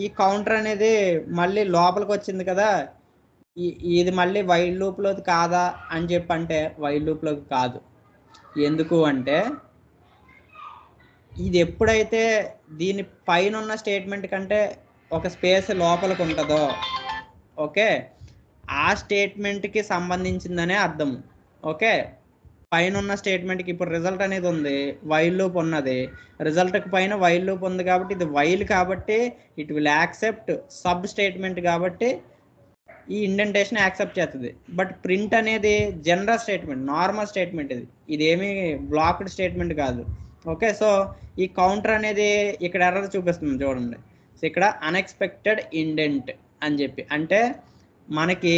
ఈ కౌంటర్ అనేది మళ్ళీ లోపలికి వచ్చింది కదా, ఇది మళ్ళీ వైల్ లూప్లోది కాదా అని చెప్పి అంటే వైల్ లూప్లోకి కాదు. ఎందుకు అంటే ఇది ఎప్పుడైతే దీని పైన ఉన్న స్టేట్మెంట్ కంటే ఒక స్పేస్ లోపలికి ఉంటుందో, ఓకే, ఆ స్టేట్మెంట్కి సంబంధించిందనే అర్థము. ఓకే, పైన ఉన్న స్టేట్మెంట్కి ఇప్పుడు రిజల్ట్ అనేది ఉంది, వైల్ లూప్ ఉన్నది, రిజల్ట్కి పైన వైల్ లూప్ ఉంది కాబట్టి ఇది వైల్ కాబట్టి it will accept sub statement కాబట్టి ఈ ఇండెంటేషన్ యాక్సెప్ట్ చేస్తుంది. బట్ ప్రింట్ అనేది జనరల్ స్టేట్మెంట్, నార్మల్ స్టేట్మెంట్. ఇదేమీ బ్లాక్డ్ స్టేట్మెంట్ కాదు. ఓకే, సో ఈ కౌంటర్ అనేది ఇక్కడ ఎర్రర్ చూపిస్తుంది చూడండి. సో ఇక్కడ అన్ఎక్స్పెక్టెడ్ ఇండెంట్ అని చెప్పి అంటే మనకి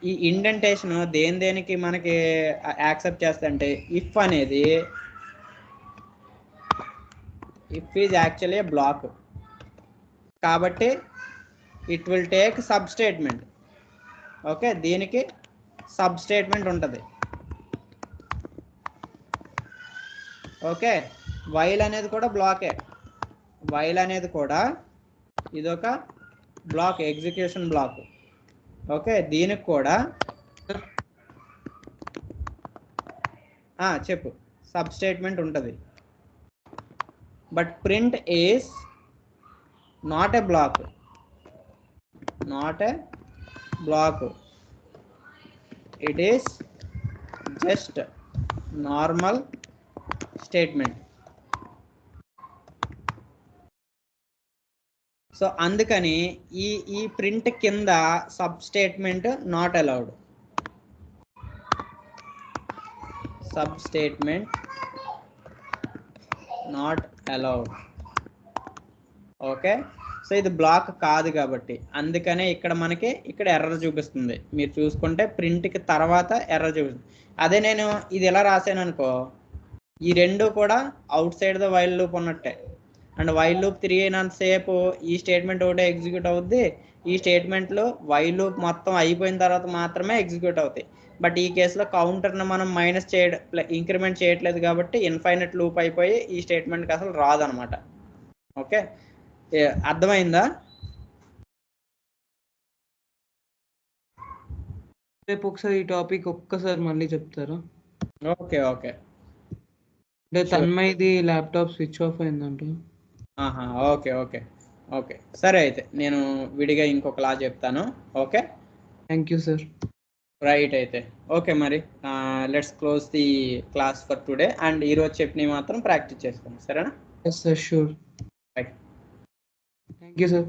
ఈ ఇండెంటేషన్ దేనికి మనకి యాక్సెప్ట్ చేస్తా అంటే ఇఫ్ అనేది, ఇఫ్ ఈజ్ యాక్చువల్లీ బ్లాక్ కాబట్టి it will take sub statement. Okay, దీనికి సబ్ స్టేట్మెంట్ ఉంటుంది. ఓకే, వైల్ అనేది కూడా బ్లాకే. వైల్ అనేది కూడా ఇదొక బ్లాక్, ఎగ్జిక్యూషన్ బ్లాక్. ఓకే, దీనికి కూడా చెప్పు, సబ్ స్టేట్మెంట్ ఉంటుంది. But print is not a block, not a block. It is just normal statement. So అందుకని ఈ ప్రింట్ కింద sub statement not allowed. Sub statement not allowed. Okay, so ఇది block కాదు కాబట్టి అందుకనే ఇక్కడ మనకి ఇక్కడ ఎర్రర్ చూపిస్తుంది. మీరు చూసుకుంటే ప్రింట్కి తర్వాత ఎర్రర్ చూపిస్తుంది. అదే నేను ఇది ఎలా రాశాను అనుకో, ఈ రెండు కూడా out side the while loop ఉన్నట్టే. అండ్ వైల్ లూప్ తిరిగినంతసేపు ఈ స్టేట్మెంట్ ఒకటే ఎగ్జిక్యూట్ అవుద్ది. ఈ స్టేట్మెంట్లో వైల్ లూప్ మొత్తం అయిపోయిన తర్వాత మాత్రమే ఎగ్జిక్యూట్ అవుతాయి. బట్ ఈ కేసులో కౌంటర్ను మనం మైనస్ ఇంక్రిమెంట్ చేయట్లేదు కాబట్టి ఇన్ఫైనట్ లూప్ అయిపోయి ఈ స్టేట్మెంట్కి అసలు రాదనమాట. ఓకే, అర్థమైందా? రేపు ఒకసారి ఈ టాపిక్ ఒక్కసారి మళ్ళీ చెప్తారా? ఓకే ఓకే, అంటే తన్మయ్యది ల్యాప్టాప్ స్విచ్ ఆఫ్ అయిందంట. ఓకే ఓకే ఓకే, సరే అయితే నేను విడిగా ఇంకొకలా చెప్తాను. Okay, thank you sir. Right అయితే ఓకే, మరి let's close the class for today. And ఈరోజు చెప్పినవి మాత్రం ప్రాక్టీస్ చేసుకోండి, సరేనా? Yes sir, sure. Right, thank you sir.